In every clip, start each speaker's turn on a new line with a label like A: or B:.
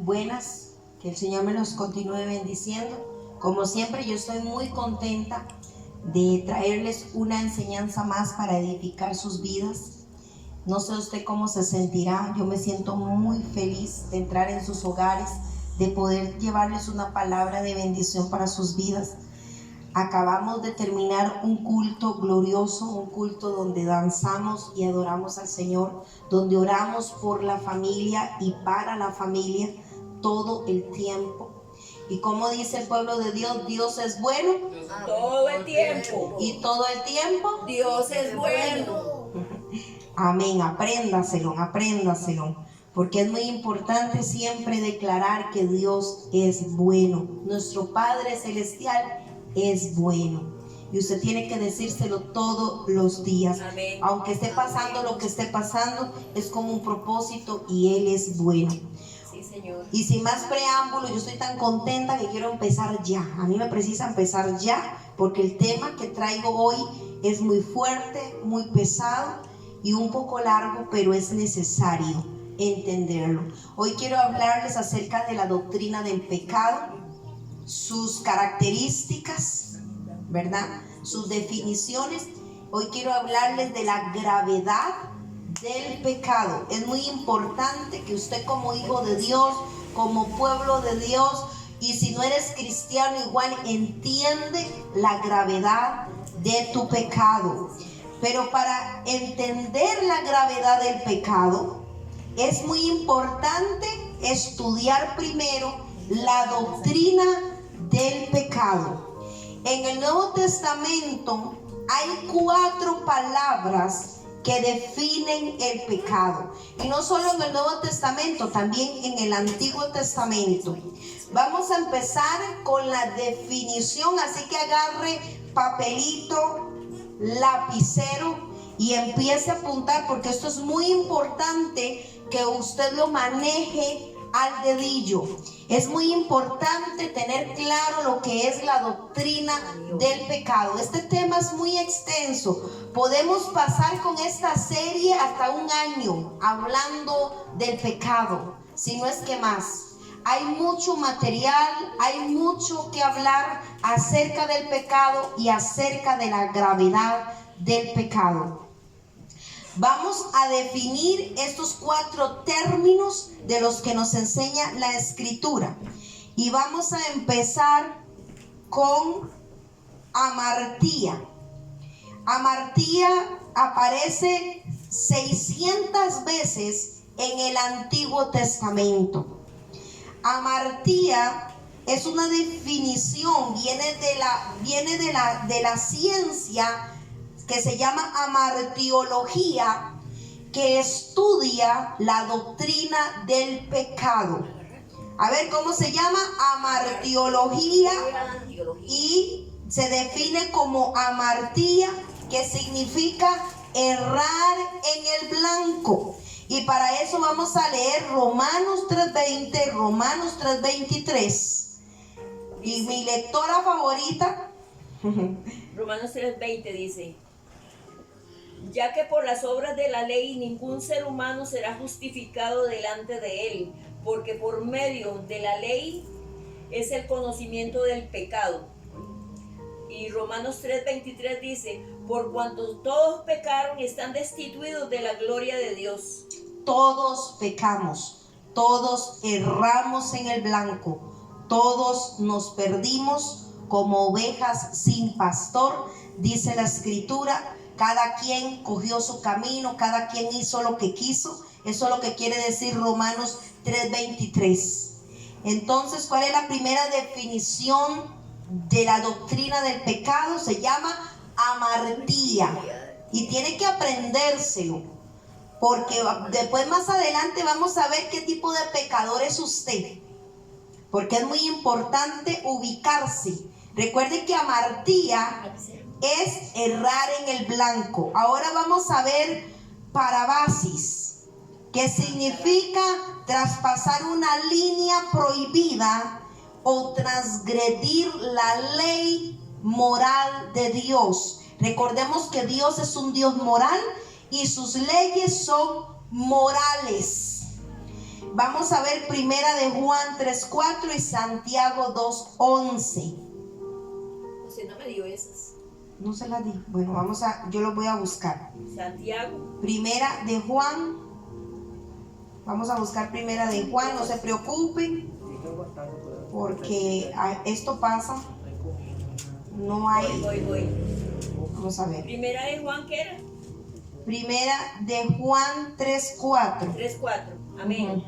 A: buenas, que el Señor me los continúe bendiciendo. Como siempre, yo estoy muy contenta de traerles una enseñanza más para edificar sus vidas. No sé usted cómo se sentirá, yo me siento muy feliz de entrar en sus hogares, de poder llevarles una palabra de bendición para sus vidas. Acabamos de terminar un culto glorioso, un culto donde danzamos y adoramos al Señor, donde oramos por la familia y para la familia todo el tiempo. Y como dice el pueblo de Dios, Dios es bueno
B: todo el tiempo.
A: y todo el tiempo
B: Dios es bueno.
A: Amén, apréndaselo, porque es muy importante siempre declarar que Dios es bueno. Nuestro Padre Celestial es bueno. Y usted tiene que decírselo todos los días.
B: Amén.
A: Aunque esté pasando lo que esté pasando, es como un propósito y Él es bueno.
B: Sí, Señor.
A: Y sin más preámbulo, yo estoy tan contenta que quiero empezar ya. A mí me precisa empezar ya, porque el tema que traigo hoy es muy fuerte, muy pesado y un poco largo, pero es necesario entenderlo. Hoy quiero hablarles acerca de la doctrina del pecado, sus características, ¿verdad? Sus definiciones. Hoy quiero hablarles de la gravedad del pecado. Es muy importante que usted, como hijo de Dios, como pueblo de Dios, y si no eres cristiano igual, entiende la gravedad de tu pecado. Pero para entender la gravedad del pecado es muy importante estudiar primero la doctrina del pecado. En el Nuevo Testamento hay 4 palabras que definen el pecado. Y no solo en el Nuevo Testamento, también en el Antiguo Testamento. Vamos a empezar con la definición, así que agarre papelito, lapicero y empiece a apuntar, porque esto es muy importante que usted lo maneje al dedillo. Es muy importante tener claro lo que es la doctrina del pecado. Este tema es muy extenso. Podemos pasar con esta serie hasta un año hablando del pecado, si no es que más. Hay mucho material, hay mucho que hablar acerca del pecado y acerca de la gravedad del pecado. Vamos a definir estos 4 términos de los que nos enseña la Escritura. Y vamos a empezar con amartía. Amartía aparece 600 veces en el Antiguo Testamento. Amartía es una definición, viene de la ciencia que se llama amartiología, que estudia la doctrina del pecado. A ver, ¿cómo se llama? Amartiología, y se define como amartía, que significa errar en el blanco. Y para eso vamos a leer Romanos 3:20, Romanos 3:23. Y mi lectora favorita,
B: Romanos 3:20 dice: ya que por las obras de la ley ningún ser humano será justificado delante de él, porque por medio de la ley es el conocimiento del pecado. Y Romanos 3:23 dice: por cuanto todos pecaron y están destituidos de la gloria de Dios.
A: Todos pecamos, todos erramos en el blanco, todos nos perdimos como ovejas sin pastor, dice la Escritura. Cada quien cogió su camino, cada quien hizo lo que quiso. Eso es lo que quiere decir Romanos 3:23. Entonces, ¿cuál es la primera definición de la doctrina del pecado? Se llama amartía. Y tiene que aprendérselo, porque después, más adelante, vamos a ver qué tipo de pecador es usted, porque es muy importante ubicarse. Recuerde que amartía es errar en el blanco. Ahora vamos a ver parabasis, que significa traspasar una línea prohibida o transgredir la ley moral de Dios. Recordemos que Dios es un Dios moral y sus leyes son morales. Vamos a ver primera de Juan 3:4 y Santiago 2:11.
B: Usted no me dio esas.
A: No se las di. Bueno, yo lo voy a buscar.
B: Santiago.
A: Primera de Juan. Vamos a buscar primera de Juan, no se preocupen, porque esto pasa. No hay.
B: Voy.
A: Vamos a ver.
B: Primera de Juan, ¿qué era?
A: Primera de Juan 3:4.
B: 3:4. Amén.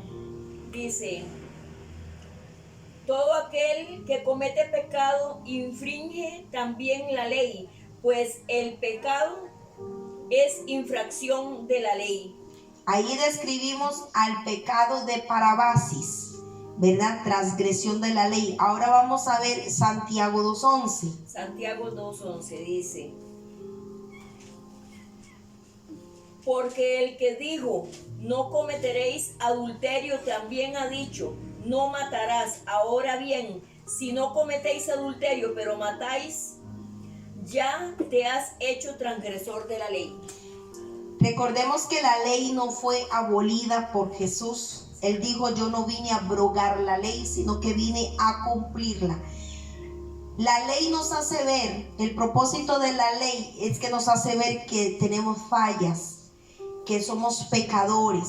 B: Dice: todo aquel que comete pecado infringe también la ley, pues el pecado es infracción de la ley.
A: Ahí describimos al pecado de parabasis, ¿verdad? Transgresión de la ley. Ahora vamos a ver Santiago 2:11.
B: Santiago 2:11 dice: porque el que dijo, no cometeréis adulterio, también ha dicho, no matarás. Ahora bien, si no cometéis adulterio, pero matáis, ya te has hecho transgresor de la ley.
A: Recordemos que la ley no fue abolida por Jesús. Él dijo, yo no vine a abrogar la ley, sino que vine a cumplirla. La ley nos hace ver, el propósito de la ley es que nos hace ver que tenemos fallas, que somos pecadores,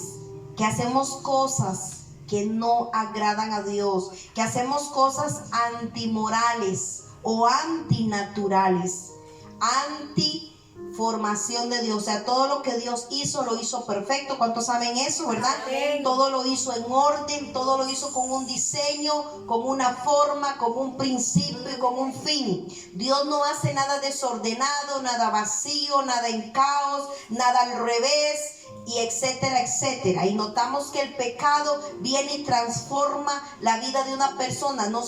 A: que hacemos cosas que no agradan a Dios, que hacemos cosas antimorales o antinaturales, antiformación de Dios. O sea, todo lo que Dios hizo, lo hizo perfecto. ¿Cuántos saben eso, verdad?
B: Amén.
A: Todo lo hizo en orden, todo lo hizo con un diseño, con una forma, con un principio y con un fin. Dios no hace nada desordenado, nada vacío, nada en caos, nada al revés, y etcétera, etcétera. Y notamos que el pecado viene y transforma la vida de una persona. No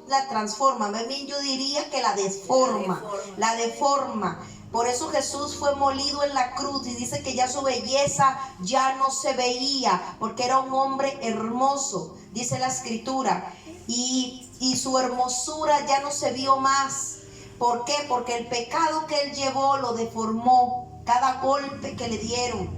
A: la transforma, más bien yo diría que la deforma. La deforma. Por eso Jesús fue molido en la cruz y dice que ya su belleza ya no se veía, porque era un hombre hermoso, dice la escritura, y su hermosura ya no se vio más. ¿Por qué? Porque el pecado que él llevó lo deformó. Cada golpe que le dieron,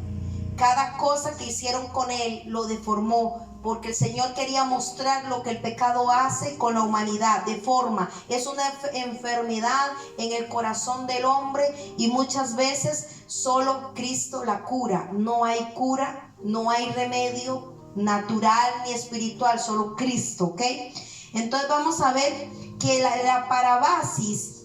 A: cada cosa que hicieron con él lo deformó, porque el Señor quería mostrar lo que el pecado hace con la humanidad, deforma. Es una enfermedad en el corazón del hombre y muchas veces solo Cristo la cura. No hay cura, no hay remedio natural ni espiritual, solo Cristo, ¿ok? Entonces vamos a ver que la parabasis,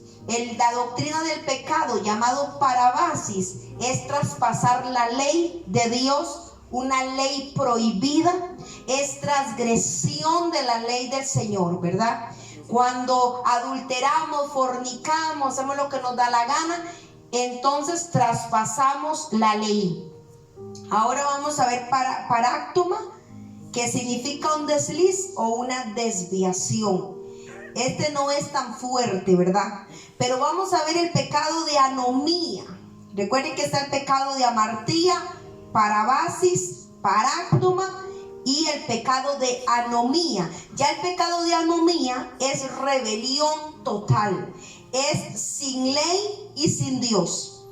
A: la doctrina del pecado llamado parabasis, es traspasar la ley de Dios, una ley prohibida, es transgresión de la ley del Señor, ¿verdad? Cuando adulteramos, fornicamos, hacemos lo que nos da la gana, entonces traspasamos la ley. Ahora vamos a ver paráctoma, que significa un desliz o una desviación. Este no es tan fuerte, ¿verdad? Pero vamos a ver el pecado de anomía. Recuerden que está el pecado de amartía, parabasis, paráctoma y el pecado de anomía. Ya el pecado de anomía es rebelión total. Es sin ley y sin Dios.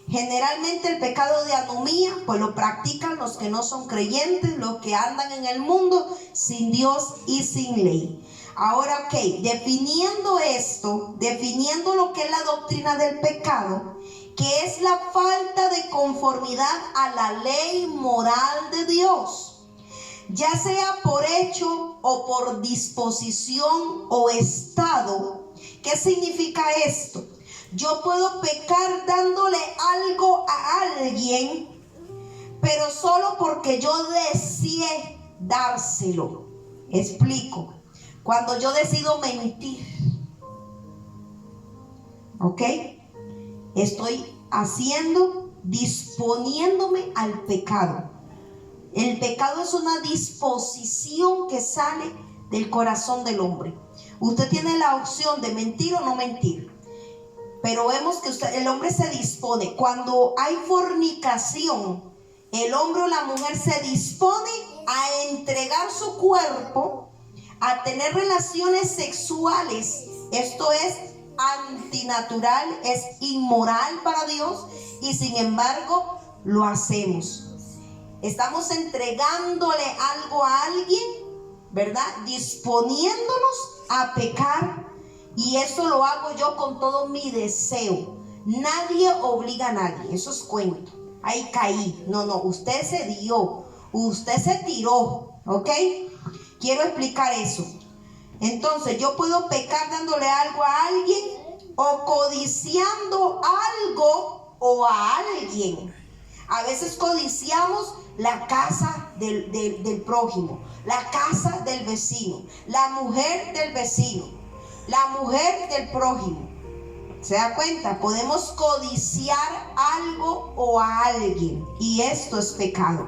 A: Generalmente el pecado de anomía pues lo practican los que no son creyentes, los que andan en el mundo sin Dios y sin ley. Ahora, ok, definiendo esto, definiendo lo que es la doctrina del pecado, que es la falta de conformidad a la ley moral de Dios, ya sea por hecho o por disposición o estado. ¿Qué significa esto? Yo puedo pecar dándole algo a alguien, pero solo porque yo deseé dárselo. Explico. Cuando yo decido mentir, ¿ok? Estoy disponiéndome al pecado. El pecado es una disposición que sale del corazón del hombre. Usted tiene la opción de mentir o no mentir, pero vemos que el hombre se dispone. Cuando hay fornicación, el hombre o la mujer se dispone a entregar su cuerpo, a tener relaciones sexuales. Esto es antinatural, es inmoral para Dios, y sin embargo lo hacemos. Estamos entregándole algo a alguien, ¿verdad? Disponiéndonos a pecar. Y eso lo hago yo con todo mi deseo. Nadie obliga a nadie. Eso es cuento. Ahí caí. No, usted se dio. Usted se tiró. ¿Ok? Quiero explicar eso. Entonces, yo puedo pecar dándole algo a alguien o codiciando algo o a alguien. A veces codiciamos la casa del prójimo, la casa del vecino, la mujer del vecino, la mujer del prójimo. ¿Se da cuenta? Podemos codiciar algo o a alguien y esto es pecado.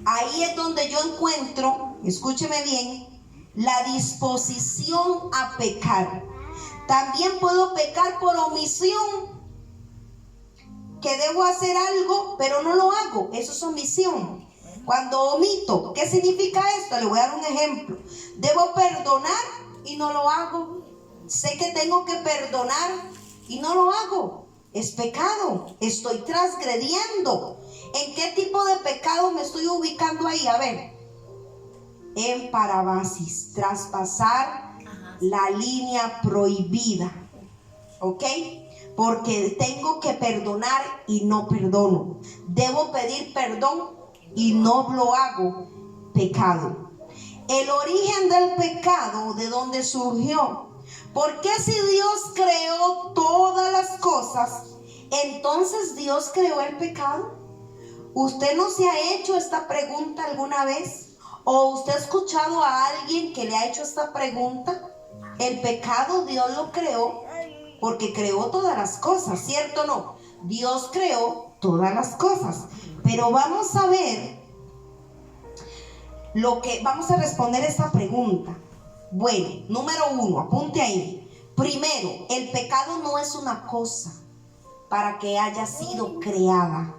A: Ahí es donde yo encuentro, escúcheme bien, la disposición a pecar. También puedo pecar por omisión, que debo hacer algo pero no lo hago. Eso es omisión. Cuando omito, ¿qué significa esto? Le voy a dar un ejemplo. Debo perdonar y no lo hago. Sé que tengo que perdonar y no lo hago. Es pecado. Estoy transgrediendo. ¿En qué tipo de pecado me estoy ubicando ahí? A ver. En parabasis, traspasar la línea prohibida. ¿Ok? Porque tengo que perdonar y no perdono. Debo pedir perdón y no lo hago. Pecado. El origen del pecado, ¿de dónde surgió? ¿Por qué si Dios creó todas las cosas, entonces Dios creó el pecado? ¿Usted no se ha hecho esta pregunta alguna vez? ¿O usted ha escuchado a alguien que le ha hecho esta pregunta? El pecado Dios lo creó porque creó todas las cosas, ¿cierto o no? Dios creó todas las cosas. Pero vamos a ver vamos a responder esta pregunta. Bueno, número 1, apunte ahí. Primero, el pecado no es una cosa para que haya sido creada.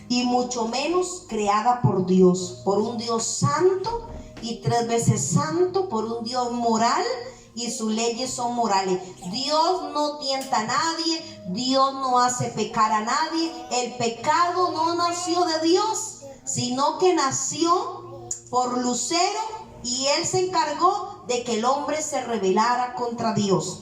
A: Y mucho menos creada por Dios, por un Dios santo y 3 veces santo, por un Dios moral y sus leyes son morales. Dios no tienta a nadie, Dios no hace pecar a nadie. El pecado no nació de Dios, sino que nació por Lucero y él se encargó de que el hombre se rebelara contra Dios.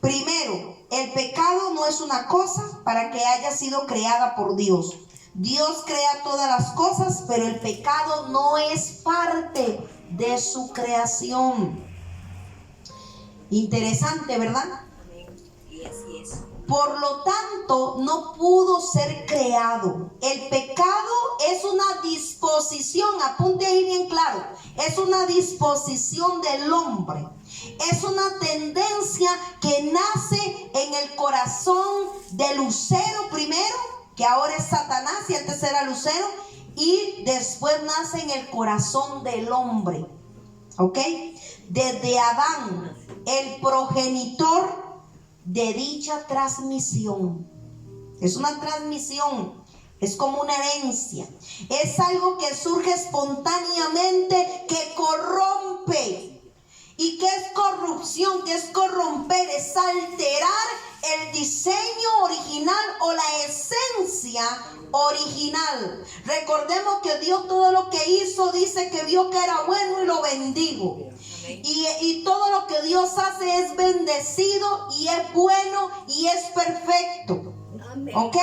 A: Primero, el pecado no es una cosa para que haya sido creada por Dios. Dios crea todas las cosas, pero el pecado no es parte de su creación. Interesante, ¿verdad?
B: Y así es.
A: Por lo tanto, no pudo ser creado. El pecado es una disposición, apunte ahí bien claro, es una disposición del hombre. Es una tendencia que nace en el corazón de Lucero primero, que ahora es Satanás y antes era Lucero, y después nace en el corazón del hombre. ¿Ok? Desde Adán, el progenitor de dicha transmisión. Es una transmisión, es como una herencia. Es algo que surge espontáneamente, que corrompe. ¿Y qué es corrupción? ¿Qué es corromper? Es alterar el diseño original o la esencia original. Recordemos que Dios todo lo que hizo, dice que vio que era bueno y lo bendijo. Y todo lo que Dios hace es bendecido y es bueno y es perfecto. ¿Ok?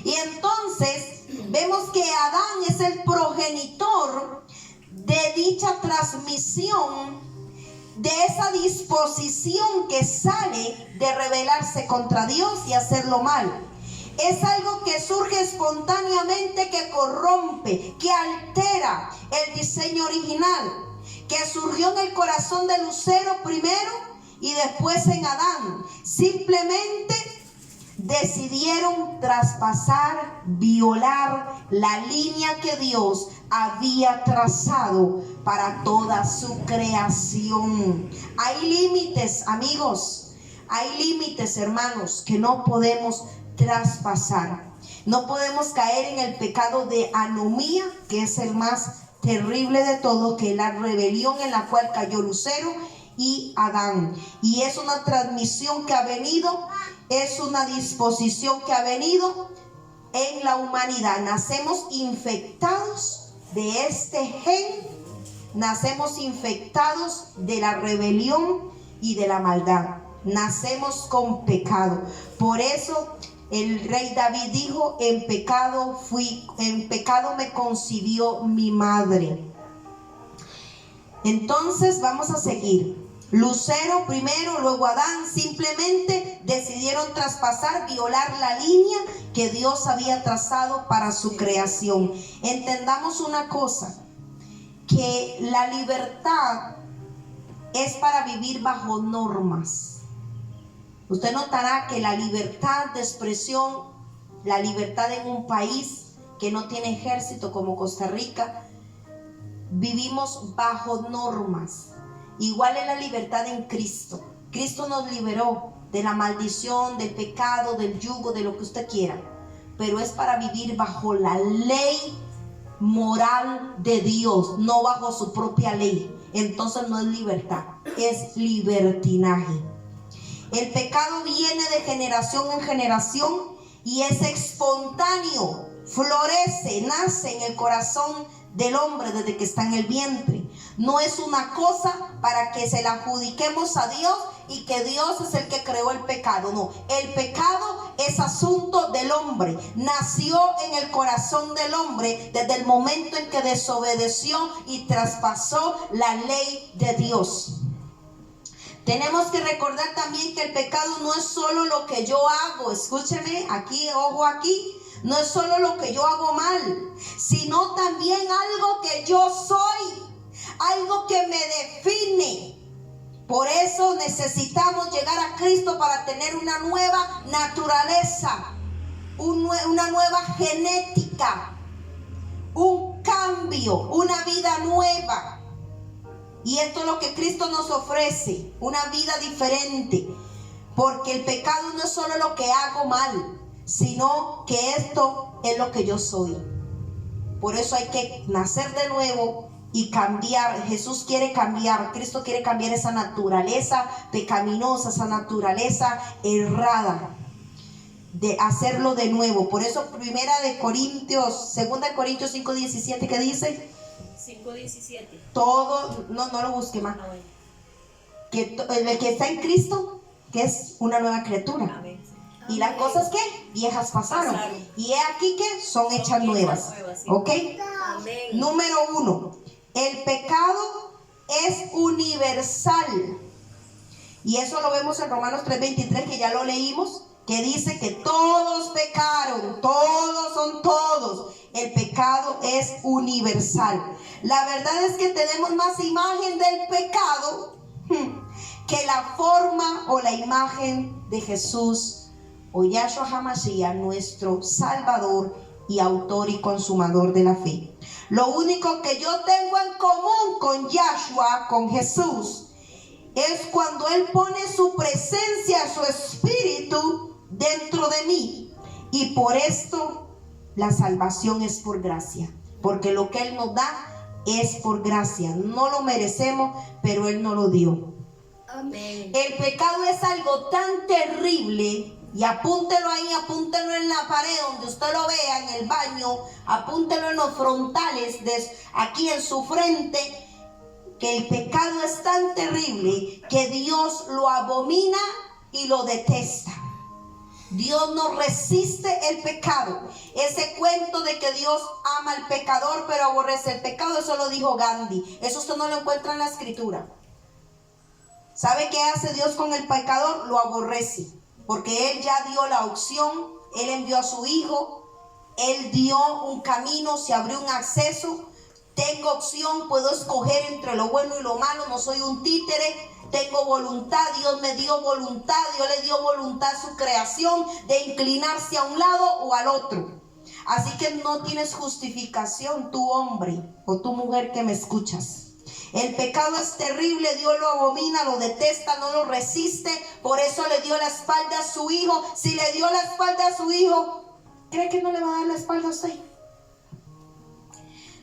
A: Y entonces vemos que Adán es el progenitor de dicha transmisión, de esa disposición que sale de rebelarse contra Dios y hacerlo mal. Es algo que surge espontáneamente, que corrompe, que altera el diseño original, que surgió en el corazón de Lucero primero y después en Adán. Simplemente decidieron traspasar, violar la línea que Dios había trazado para toda su creación. Hay límites, amigos, hay límites, hermanos, que no podemos traspasar. No podemos caer en el pecado de anomía, que es el más terrible de todo, que es la rebelión en la cual cayó Lucero y Adán. Y es una transmisión que ha venido, es una disposición que ha venido en la humanidad. Nacemos infectados de este gen, nacemos infectados de la rebelión y de la maldad. Nacemos con pecado. Por eso el rey David dijo: en pecado fui, en pecado me concibió mi madre. Entonces vamos a seguir. Lucero primero, luego Adán, simplemente decidieron traspasar, violar la línea que Dios había trazado para su creación. Entendamos una cosa, que la libertad es para vivir bajo normas. Usted notará que la libertad de expresión, la libertad en un país que no tiene ejército como Costa Rica, vivimos bajo normas. Igual es la libertad en Cristo. Cristo nos liberó de la maldición, del pecado, del yugo, de lo que usted quiera, pero es para vivir bajo la ley moral de Dios, no bajo su propia ley. Entonces no es libertad, es libertinaje. El pecado viene de generación en generación y es espontáneo, florece, nace en el corazón del hombre desde que está en el vientre. No es una cosa para que se la adjudiquemos a Dios y que Dios es el que creó el pecado. No, el pecado es asunto del hombre. Nació en el corazón del hombre desde el momento en que desobedeció y traspasó la ley de Dios. Tenemos que recordar también que el pecado no es solo lo que yo hago. Escúcheme aquí, ojo aquí. No es solo lo que yo hago mal, sino también algo que yo soy, algo que me define. Por eso necesitamos llegar a Cristo para tener una nueva naturaleza, una nueva genética, un cambio, una vida nueva. Y esto es lo que Cristo nos ofrece, una vida diferente. Porque el pecado no es solo lo que hago mal, sino que esto es lo que yo soy. Por eso hay que nacer de nuevo y cambiar. Jesús quiere cambiar, Cristo quiere cambiar esa naturaleza pecaminosa, esa naturaleza errada, de hacerlo de nuevo. Por eso Segunda de Corintios 5:17, ¿qué dice?
B: 5:17.
A: Todo, no lo busque más. Que el que está en Cristo, que es una nueva criatura.
B: Amén.
A: Y las cosas que viejas pasaron. Y he aquí que son hechas nuevas.
B: Sí.
A: ¿Ok?
B: Amén.
A: Número 1. El pecado es universal. Y eso lo vemos en Romanos 3:23, que ya lo leímos, que dice que todos pecaron, todos son todos. El pecado es universal. La verdad es que tenemos más imagen del pecado que la forma o la imagen de Jesús o Yahshua HaMashiach, nuestro Salvador y autor y consumador de la fe. Lo único que yo tengo en común con Yahshua, con Jesús, es cuando Él pone su presencia, su espíritu dentro de mí. Y por esto la salvación es por gracia, porque lo que Él nos da es por gracia. No lo merecemos, pero Él nos lo dio.
B: Amén.
A: El pecado es algo tan terrible. Y apúntelo ahí, apúntelo en la pared donde usted lo vea, en el baño, apúntelo en los frontales, aquí en su frente, que el pecado es tan terrible que Dios lo abomina y lo detesta. Dios no resiste el pecado. Ese cuento de que Dios ama al pecador pero aborrece el pecado, eso lo dijo Gandhi. Eso usted no lo encuentra en la escritura. ¿Sabe qué hace Dios con el pecador? Lo aborrece. Porque Él ya dio la opción, Él envió a su Hijo, Él dio un camino, se abrió un acceso. Tengo opción, puedo escoger entre lo bueno y lo malo, no soy un títere, tengo voluntad, Dios me dio voluntad, Dios le dio voluntad a su creación de inclinarse a un lado o al otro. Así que no tienes justificación, tú hombre o tú mujer que me escuchas. El pecado es terrible, Dios lo abomina, lo detesta, no lo resiste. Por eso le dio la espalda a su Hijo. Si le dio la espalda a su Hijo, ¿cree que no le va a dar la espalda a usted?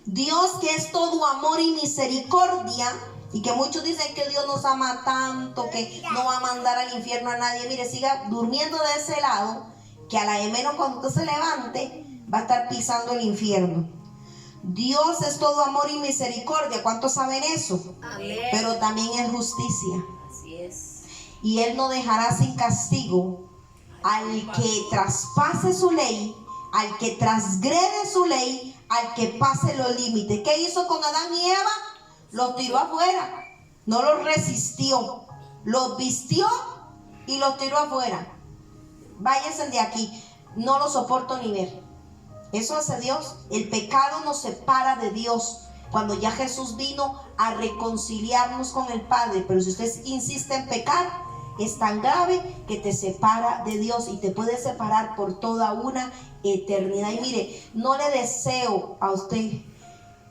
A: Dios, que es todo amor y misericordia, y que muchos dicen que Dios nos ama tanto, que no va a mandar al infierno a nadie. Mire, siga durmiendo de ese lado, que a la de menos cuando usted se levante va a estar pisando el infierno. Dios es todo amor y misericordia. ¿Cuántos saben eso?
B: Amén.
A: Pero también es justicia.
B: Así es.
A: Y Él no dejará sin castigo al que traspase su ley, al que transgrede su ley, al que pase los límites. ¿Qué hizo con Adán y Eva? Los tiró afuera. No los resistió. Los vistió y los tiró afuera. Váyanse de aquí. No lo soporto ni ver. Eso hace Dios. El pecado nos separa de Dios. Cuando ya Jesús vino a reconciliarnos con el Padre. Pero si usted insiste en pecar, es tan grave que te separa de Dios y te puede separar por toda una eternidad. Y mire, no le deseo a usted,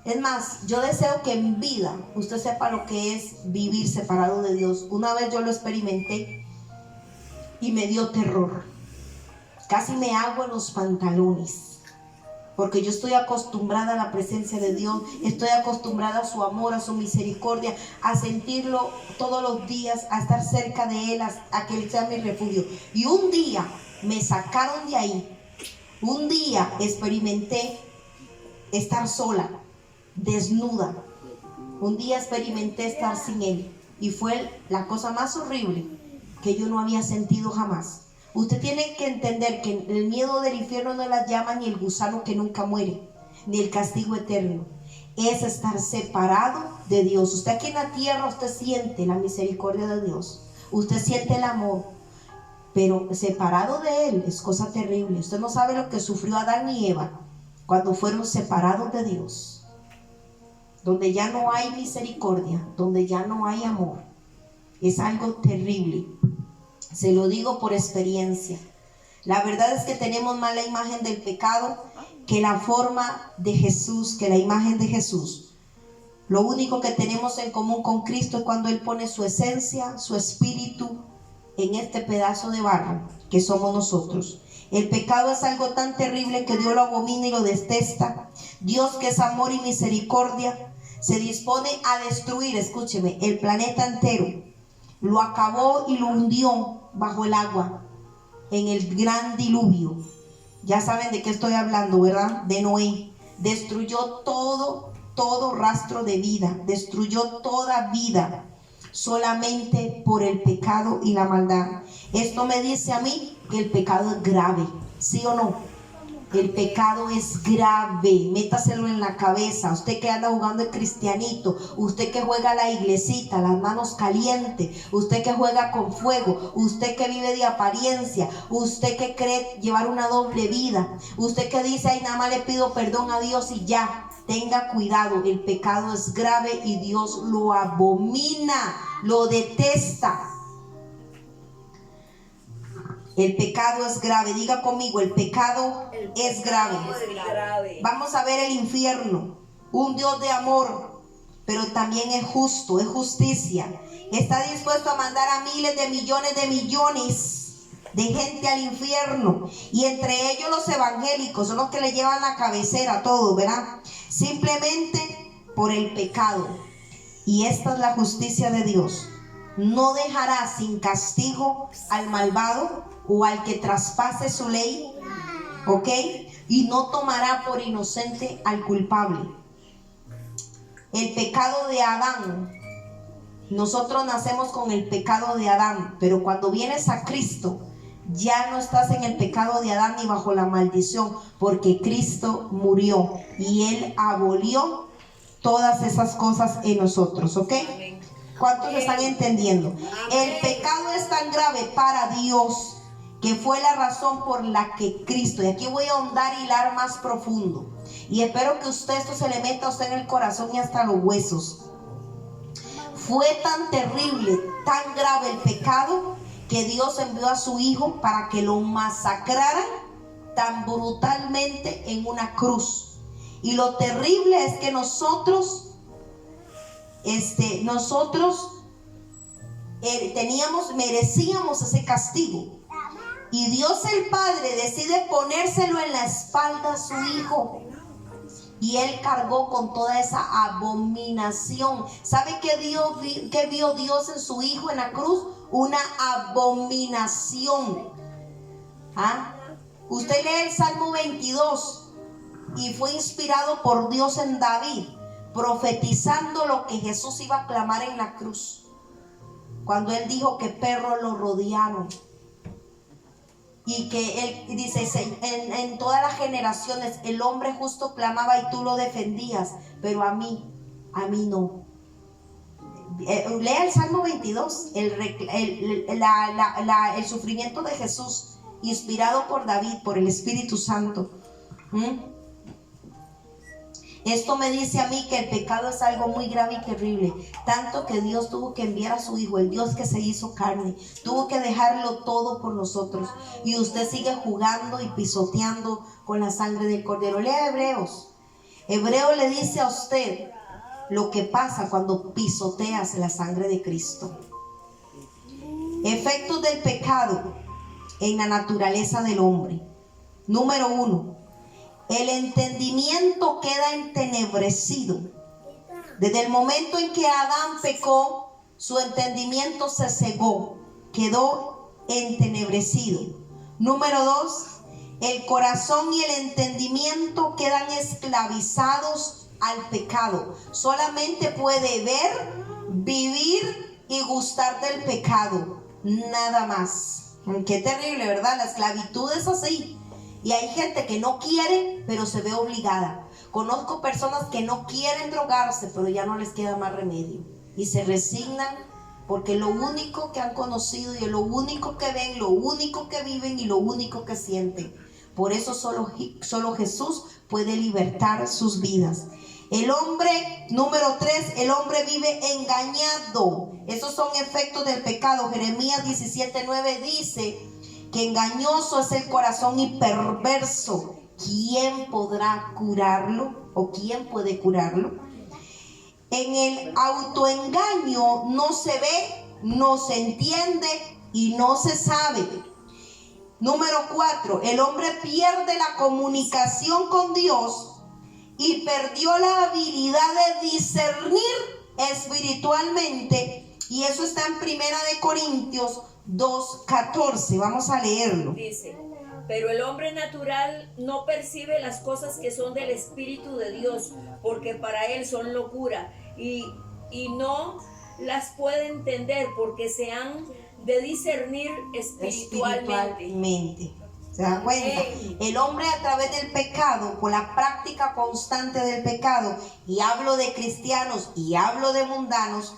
A: es más, yo deseo que en vida usted sepa lo que es vivir separado de Dios. Una vez yo lo experimenté y me dio terror. Casi me hago en los pantalones. Porque yo estoy acostumbrada a la presencia de Dios, estoy acostumbrada a su amor, a su misericordia, a sentirlo todos los días, a estar cerca de Él, a que Él sea mi refugio. Y un día me sacaron de ahí, un día experimenté estar sola, desnuda, un día experimenté estar sin Él. Y fue la cosa más horrible que yo no había sentido jamás. Usted tiene que entender que el miedo del infierno no es la llama ni el gusano que nunca muere, ni el castigo eterno. Es estar separado de Dios. Usted aquí en la tierra, usted siente la misericordia de Dios. Usted siente el amor. Pero separado de Él es cosa terrible. Usted no sabe lo que sufrió Adán y Eva cuando fueron separados de Dios. Donde ya no hay misericordia, donde ya no hay amor. Es algo terrible. Se lo digo por experiencia. La verdad es que tenemos más la imagen del pecado que la forma de Jesús, que la imagen de Jesús. Lo único que tenemos en común con Cristo es cuando Él pone su esencia, su espíritu en este pedazo de barro que somos nosotros. El pecado es algo tan terrible que Dios lo abomina y lo detesta. Dios, que es amor y misericordia, se dispone a destruir, escúcheme, el planeta entero. Lo acabó y lo hundió bajo el agua en el gran diluvio. Ya saben de qué estoy hablando, ¿verdad? De Noé. Destruyó todo rastro de vida, destruyó toda vida solamente por el pecado y la maldad. Esto me dice a mí que el pecado es grave, ¿sí o no? El pecado es grave, métaselo en la cabeza. Usted que anda jugando el cristianito, usted que juega a la iglesita, las manos calientes, usted que juega con fuego, usted que vive de apariencia, usted que cree llevar una doble vida, usted que dice, ay, nada más le pido perdón a Dios y ya. Tenga cuidado, el pecado es grave y Dios lo abomina, lo detesta. El pecado es grave. Diga conmigo, el pecado es grave. Vamos a ver el infierno. Un Dios de amor, pero también es justo, es justicia. Está dispuesto a mandar a miles de millones de gente al infierno. Y entre ellos los evangélicos son los que le llevan la cabecera a todos, ¿verdad? Simplemente por el pecado. Y esta es la justicia de Dios. No dejará sin castigo al malvado o al que traspase su ley, ¿ok? Y no tomará por inocente al culpable. El pecado de Adán, nosotros nacemos con el pecado de Adán, pero cuando vienes a Cristo, ya no estás en el pecado de Adán ni bajo la maldición, porque Cristo murió y Él abolió todas esas cosas en nosotros, ¿ok? ¿Cuántos lo están entendiendo? El pecado es tan grave para Dios que fue la razón por la que Cristo, y aquí voy a ahondar y hilar más profundo, y espero que esto se le meta a usted en el corazón y hasta los huesos. Fue tan terrible, tan grave el pecado, que Dios envió a su Hijo para que lo masacraran tan brutalmente en una cruz. Y lo terrible es que nosotros merecíamos ese castigo. Y Dios el Padre decide ponérselo en la espalda a su Hijo. Y Él cargó con toda esa abominación. ¿Sabe qué vio Dios en su Hijo en la cruz? Una abominación. ¿Ah? Usted lee el Salmo 22 y fue inspirado por Dios en David, profetizando lo que Jesús iba a clamar en la cruz, cuando él dijo que perros lo rodearon y que él dice, en todas las generaciones el hombre justo clamaba y tú lo defendías, pero a mí no. Lea el Salmo 22, el sufrimiento de Jesús, inspirado por David, por el Espíritu Santo. Esto me dice a mí que el pecado es algo muy grave y terrible, tanto que Dios tuvo que enviar a su Hijo, el Dios que se hizo carne, tuvo que dejarlo todo por nosotros, y usted sigue jugando y pisoteando con la sangre del Cordero. Lea Hebreos. Hebreo le dice a usted lo que pasa cuando pisoteas la sangre de Cristo. Efectos del pecado en la naturaleza del hombre. Número 1, el entendimiento queda entenebrecido. Desde el momento en que Adán pecó, su entendimiento se cegó, quedó entenebrecido. Número 2, el corazón y el entendimiento quedan esclavizados al pecado. Solamente puede ver, vivir y gustar del pecado, nada más. Qué terrible, ¿verdad? La esclavitud es así. Y hay gente que no quiere, pero se ve obligada. Conozco personas que no quieren drogarse, pero ya no les queda más remedio, y se resignan porque lo único que han conocido y lo único que ven, lo único que viven y lo único que sienten. Por eso solo Jesús puede libertar sus vidas. El hombre, número 3, el hombre vive engañado. Esos son efectos del pecado. Jeremías 17:9 dice que engañoso es el corazón y perverso. ¿Quién podrá curarlo? ¿O quién puede curarlo? En el autoengaño no se ve, no se entiende y no se sabe. Número 4, el hombre pierde la comunicación con Dios y perdió la habilidad de discernir espiritualmente. Y eso está en 1 Corintios 2:14. Vamos a leerlo.
B: Dice: pero el hombre natural no percibe las cosas que son del Espíritu de Dios, porque para él son locura, y no las puede entender, porque se han de discernir espiritualmente.
A: ¿Se dan cuenta? El hombre, a través del pecado, por la práctica constante del pecado, y hablo de cristianos y hablo de mundanos,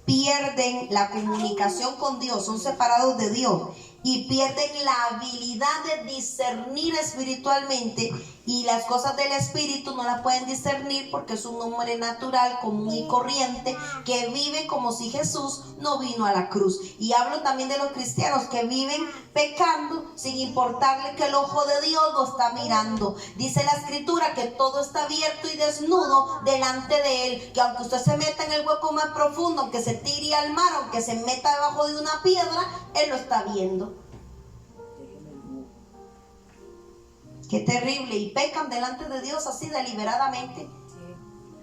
A: pierden la comunicación con Dios, son separados de Dios y pierden la habilidad de discernir espiritualmente, y las cosas del espíritu no las pueden discernir porque es un hombre natural, común y corriente, que vive como si Jesús no vino a la cruz. Y hablo también de los cristianos que viven pecando sin importarle que el ojo de Dios lo está mirando. Dice la escritura que todo está abierto y desnudo delante de él, que aunque usted se meta en el hueco más profundo, aunque se tire al mar, aunque se meta debajo de una piedra, él lo está viendo. Qué terrible. Y pecan delante de Dios así deliberadamente.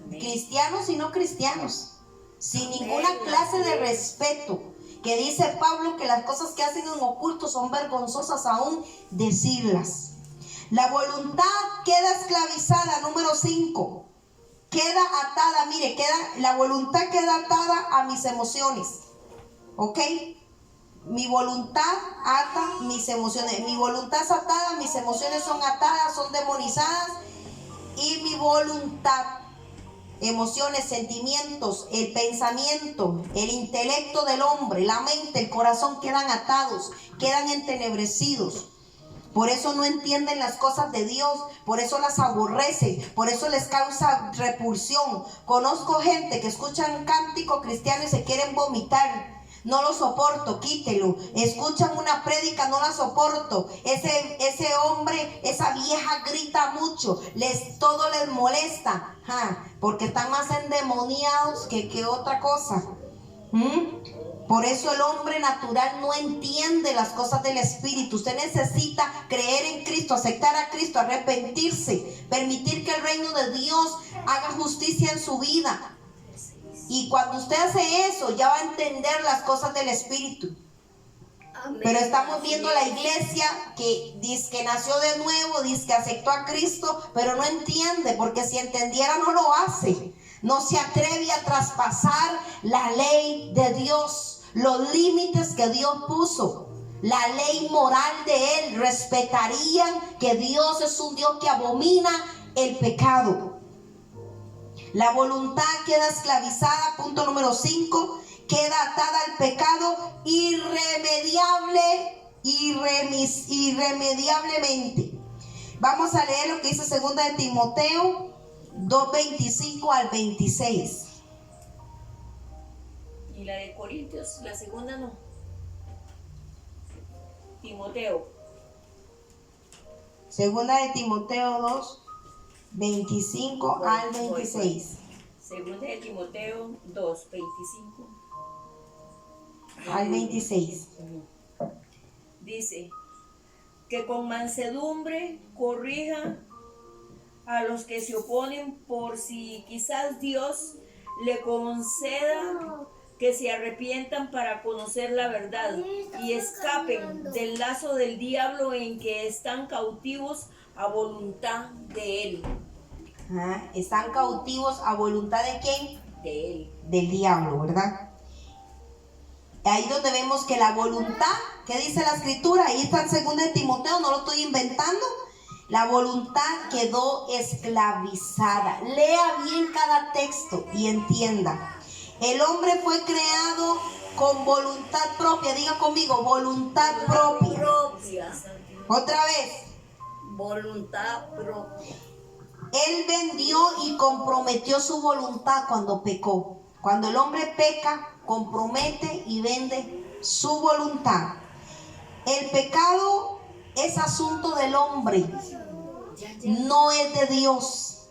A: Cristianos y no cristianos, sin ninguna clase de respeto. Que dice Pablo que las cosas que hacen en oculto son vergonzosas aún decirlas. La voluntad queda esclavizada. Número 5. Queda atada. Mire, la voluntad queda atada a mis emociones. ¿Ok? Mi voluntad ata mis emociones. Mi voluntad es atada, mis emociones son atadas, son demonizadas. Y mi voluntad, emociones, sentimientos, el pensamiento, el intelecto del hombre, la mente, el corazón quedan atados, quedan entenebrecidos. Por eso no entienden las cosas de Dios, por eso las aborrecen, por eso les causa repulsión. Conozco gente que escuchan cántico cristiano y se quieren vomitar. No lo soporto, quítelo. Escuchan una prédica, no la soporto. Ese hombre, esa vieja grita mucho, todo les molesta, porque están más endemoniados que otra cosa. Por eso el hombre natural no entiende las cosas del Espíritu. Usted necesita creer en Cristo, aceptar a Cristo, arrepentirse, permitir que el reino de Dios haga justicia en su vida. Y cuando usted hace eso, ya va a entender las cosas del Espíritu. Pero estamos viendo la iglesia que dice que nació de nuevo, dice que aceptó a Cristo, pero no entiende, porque si entendiera no lo hace. No se atreve a traspasar la ley de Dios, los límites que Dios puso, la ley moral de Él. Respetarían que Dios es un Dios que abomina el pecado. La voluntad queda esclavizada, punto número 5, queda atada al pecado irremediablemente. Vamos a leer lo que dice 2 de Timoteo 2:25 al 26.
B: Y la de Corintios, la segunda no. Timoteo.
A: 2 de Timoteo 2:25 al 26.
B: Segunda de Timoteo 2:25
A: al 26.
B: Dice que con mansedumbre corrija a los que se oponen, por si quizás Dios le conceda que se arrepientan para conocer la verdad y escapen del lazo del diablo en que están cautivos a voluntad de él.
A: Están cautivos a voluntad de ¿quién?
B: De él.
A: Del diablo, ¿verdad? Ahí donde vemos que la voluntad, ¿qué dice la escritura? Ahí está en 2 de Timoteo, no lo estoy inventando. La voluntad quedó esclavizada. Lea bien cada texto y entienda. El hombre fue creado con voluntad propia. Diga conmigo, voluntad propia. Otra vez.
C: Voluntad propia.
A: Él vendió y comprometió su voluntad cuando pecó. Cuando el hombre peca, compromete y vende su voluntad. El pecado es asunto del hombre, no es de Dios.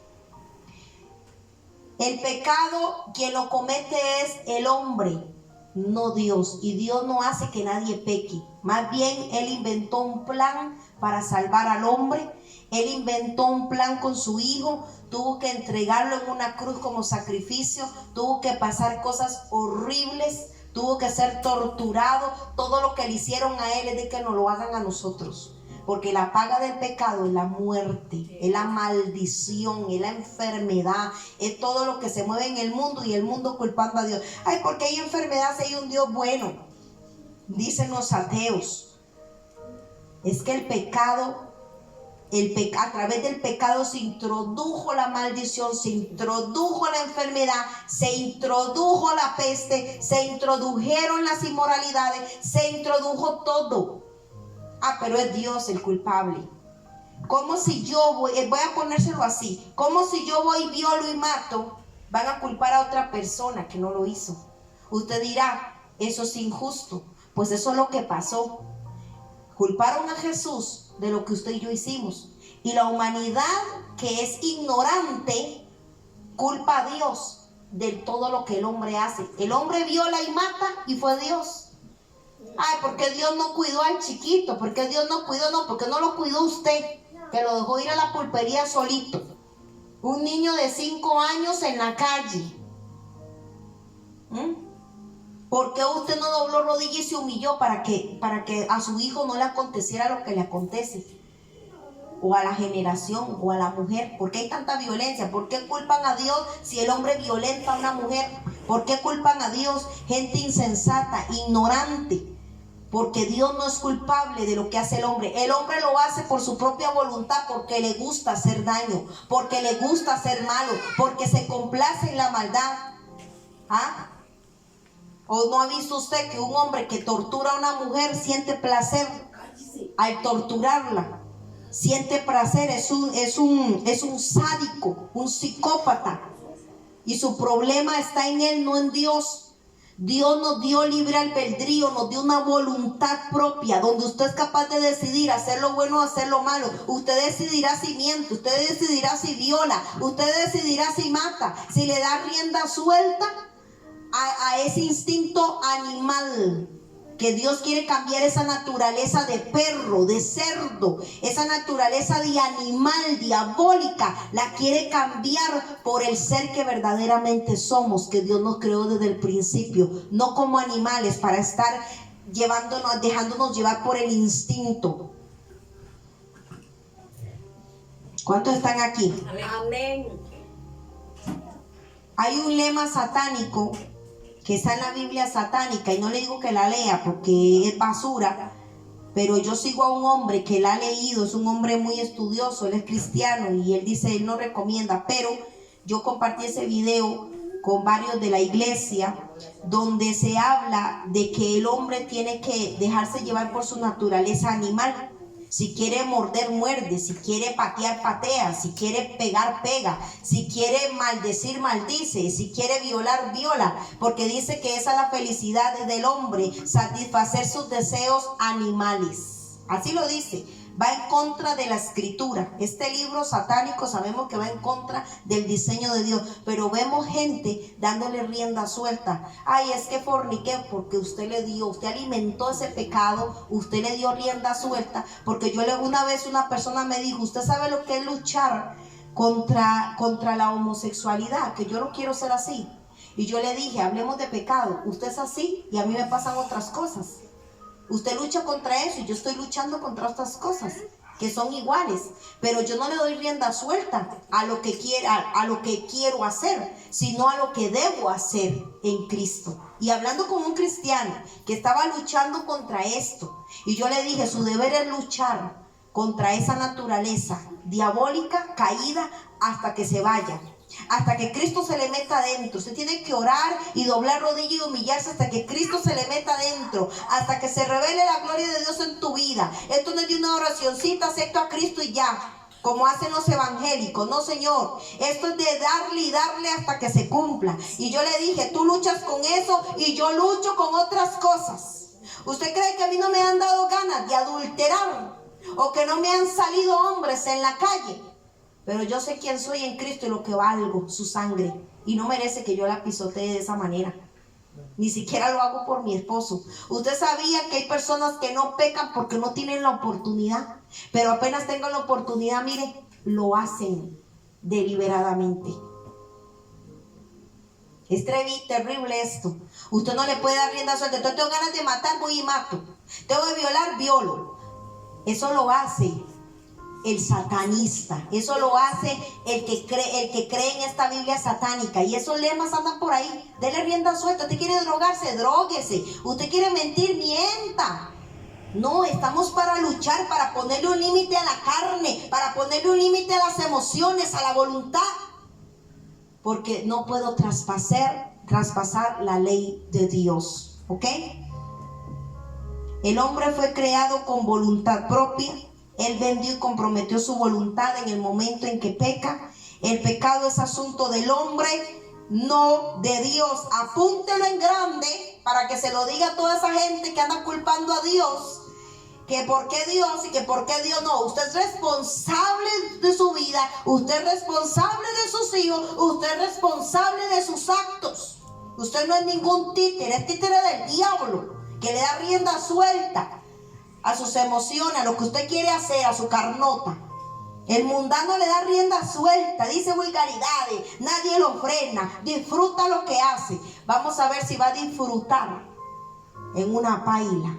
A: El pecado quien lo comete es el hombre, no Dios. Y Dios no hace que nadie peque. Más bien Él inventó un plan para salvar al hombre. Él inventó un plan con su hijo, tuvo que entregarlo en una cruz como sacrificio, tuvo que pasar cosas horribles, tuvo que ser torturado. Todo lo que le hicieron a él es de que nos lo hagan a nosotros, porque la paga del pecado es la muerte, es la maldición, es la enfermedad, es todo lo que se mueve en el mundo, y el mundo culpando a Dios. Ay, porque hay enfermedad si hay un Dios bueno, dicen los ateos. Es que el pecado, a través del pecado se introdujo la maldición, se introdujo la enfermedad, se introdujo la peste, se introdujeron las inmoralidades, se introdujo todo. Pero es Dios el culpable. Como si yo voy a ponérselo así, como si yo voy, violo y mato, van a culpar a otra persona que no lo hizo. Usted dirá, eso es injusto. Pues eso es lo que pasó. Culparon a Jesús de lo que usted y yo hicimos, y la humanidad, que es ignorante, culpa a Dios de todo lo que el hombre hace. El hombre viola y mata, y fue Dios. Ay, porque Dios no cuidó al chiquito, porque Dios no cuidó, no, porque no lo cuidó usted, que lo dejó ir a la pulpería solito. Un niño de 5 años en la calle. ¿Por qué usted no dobló rodilla y se humilló para que a su hijo no le aconteciera lo que le acontece? O a la generación, o a la mujer. ¿Por qué hay tanta violencia? ¿Por qué culpan a Dios si el hombre violenta a una mujer? ¿Por qué culpan a Dios gente insensata, ignorante? Porque Dios no es culpable de lo que hace el hombre. El hombre lo hace por su propia voluntad, porque le gusta hacer daño, porque le gusta hacer malo, porque se complace en la maldad. ¿O no ha visto usted que un hombre que tortura a una mujer siente placer al torturarla? Siente placer, es un sádico, un psicópata. Y su problema está en él, no en Dios. Dios nos dio libre albedrío, nos dio una voluntad propia, donde usted es capaz de decidir hacer lo bueno o hacer lo malo. Usted decidirá si miente, usted decidirá si viola, usted decidirá si mata, si le da rienda suelta a ese instinto animal, que Dios quiere cambiar esa naturaleza de perro, de cerdo, esa naturaleza de animal diabólica, la quiere cambiar por el ser que verdaderamente somos, que Dios nos creó desde el principio, no como animales para estar dejándonos llevar por el instinto. ¿Cuántos están aquí?
C: Amén.
A: Hay un lema satánico que está en la Biblia satánica, y no le digo que la lea porque es basura, pero yo sigo a un hombre que la ha leído, es un hombre muy estudioso, él es cristiano, y él dice, él no recomienda, pero yo compartí ese video con varios de la iglesia, donde se habla de que el hombre tiene que dejarse llevar por su naturaleza animal. Si quiere morder, muerde. Si quiere patear, patea. Si quiere pegar, pega. Si quiere maldecir, maldice. Si quiere violar, viola. Porque dice que esa es la felicidad del hombre, satisfacer sus deseos animales. Así lo dice. Va en contra de la escritura. Este libro satánico sabemos que va en contra del diseño de Dios, pero vemos gente dándole rienda suelta. Ay, es que forniqué porque usted le dio, usted alimentó ese pecado, usted le dio rienda suelta. Porque una vez una persona me dijo, ¿usted sabe lo que es luchar contra la homosexualidad? Que yo no quiero ser así. Y yo le dije, hablemos de pecado. Usted es así y a mí me pasan otras cosas. Usted lucha contra eso y yo estoy luchando contra otras cosas que son iguales, pero yo no le doy rienda suelta a lo que quiero hacer, sino a lo que debo hacer en Cristo. Y hablando con un cristiano que estaba luchando contra esto, y yo le dije, su deber es luchar contra esa naturaleza diabólica caída hasta que se vaya. Hasta que Cristo se le meta adentro. Usted tiene que orar y doblar rodilla y humillarse hasta que Cristo se le meta adentro, hasta que se revele la gloria de Dios en tu vida. Esto no es de una oracioncita, acepto a Cristo y ya, como hacen los evangélicos. No, Señor, esto es de darle y darle hasta que se cumpla. Y yo le dije, tú luchas con eso y yo lucho con otras cosas. ¿Usted cree que a mí no me han dado ganas de adulterar? ¿O que no me han salido hombres en la calle? Pero yo sé quién soy en Cristo y lo que valgo, su sangre. Y no merece que yo la pisotee de esa manera. Ni siquiera lo hago por mi esposo. Usted sabía que hay personas que no pecan porque no tienen la oportunidad. Pero apenas tengan la oportunidad, mire, lo hacen deliberadamente. Es terrible esto. Usted no le puede dar rienda suelta. Entonces tengo ganas de matar, voy y mato. Tengo de violar, violo. Eso lo hace el satanista. Eso lo hace el que cree en esta Biblia satánica. Y esos lemas andan por ahí. Dele rienda suelta. Usted quiere drogarse, dróguese. Usted quiere mentir, mienta. No, estamos para luchar, para ponerle un límite a la carne, para ponerle un límite a las emociones, a la voluntad. Porque no puedo traspasar la ley de Dios. ¿Ok? El hombre fue creado con voluntad propia. Él vendió y comprometió su voluntad en el momento en que peca. El pecado es asunto del hombre, no de Dios. Apúntelo en grande para que se lo diga a toda esa gente que anda culpando a Dios. Que por qué Dios y que por qué Dios no. Usted es responsable de su vida. Usted es responsable de sus hijos. Usted es responsable de sus actos. Usted no es ningún títere. Es títere del diablo, que le da rienda suelta a sus emociones, a lo que usted quiere hacer, a su carnota. El mundano le da rienda suelta, dice vulgaridades, nadie lo frena, disfruta lo que hace. Vamos a ver si va a disfrutar en una paila.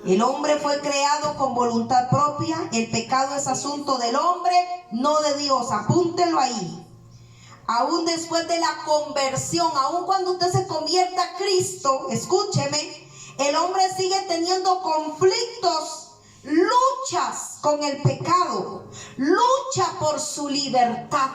A: El hombre fue creado con voluntad propia. El pecado es asunto del hombre, no de Dios. Apúntelo ahí. Aún después de la conversión, aún cuando usted se convierta a Cristo, escúcheme, el hombre sigue teniendo conflictos, luchas con el pecado, lucha por su libertad.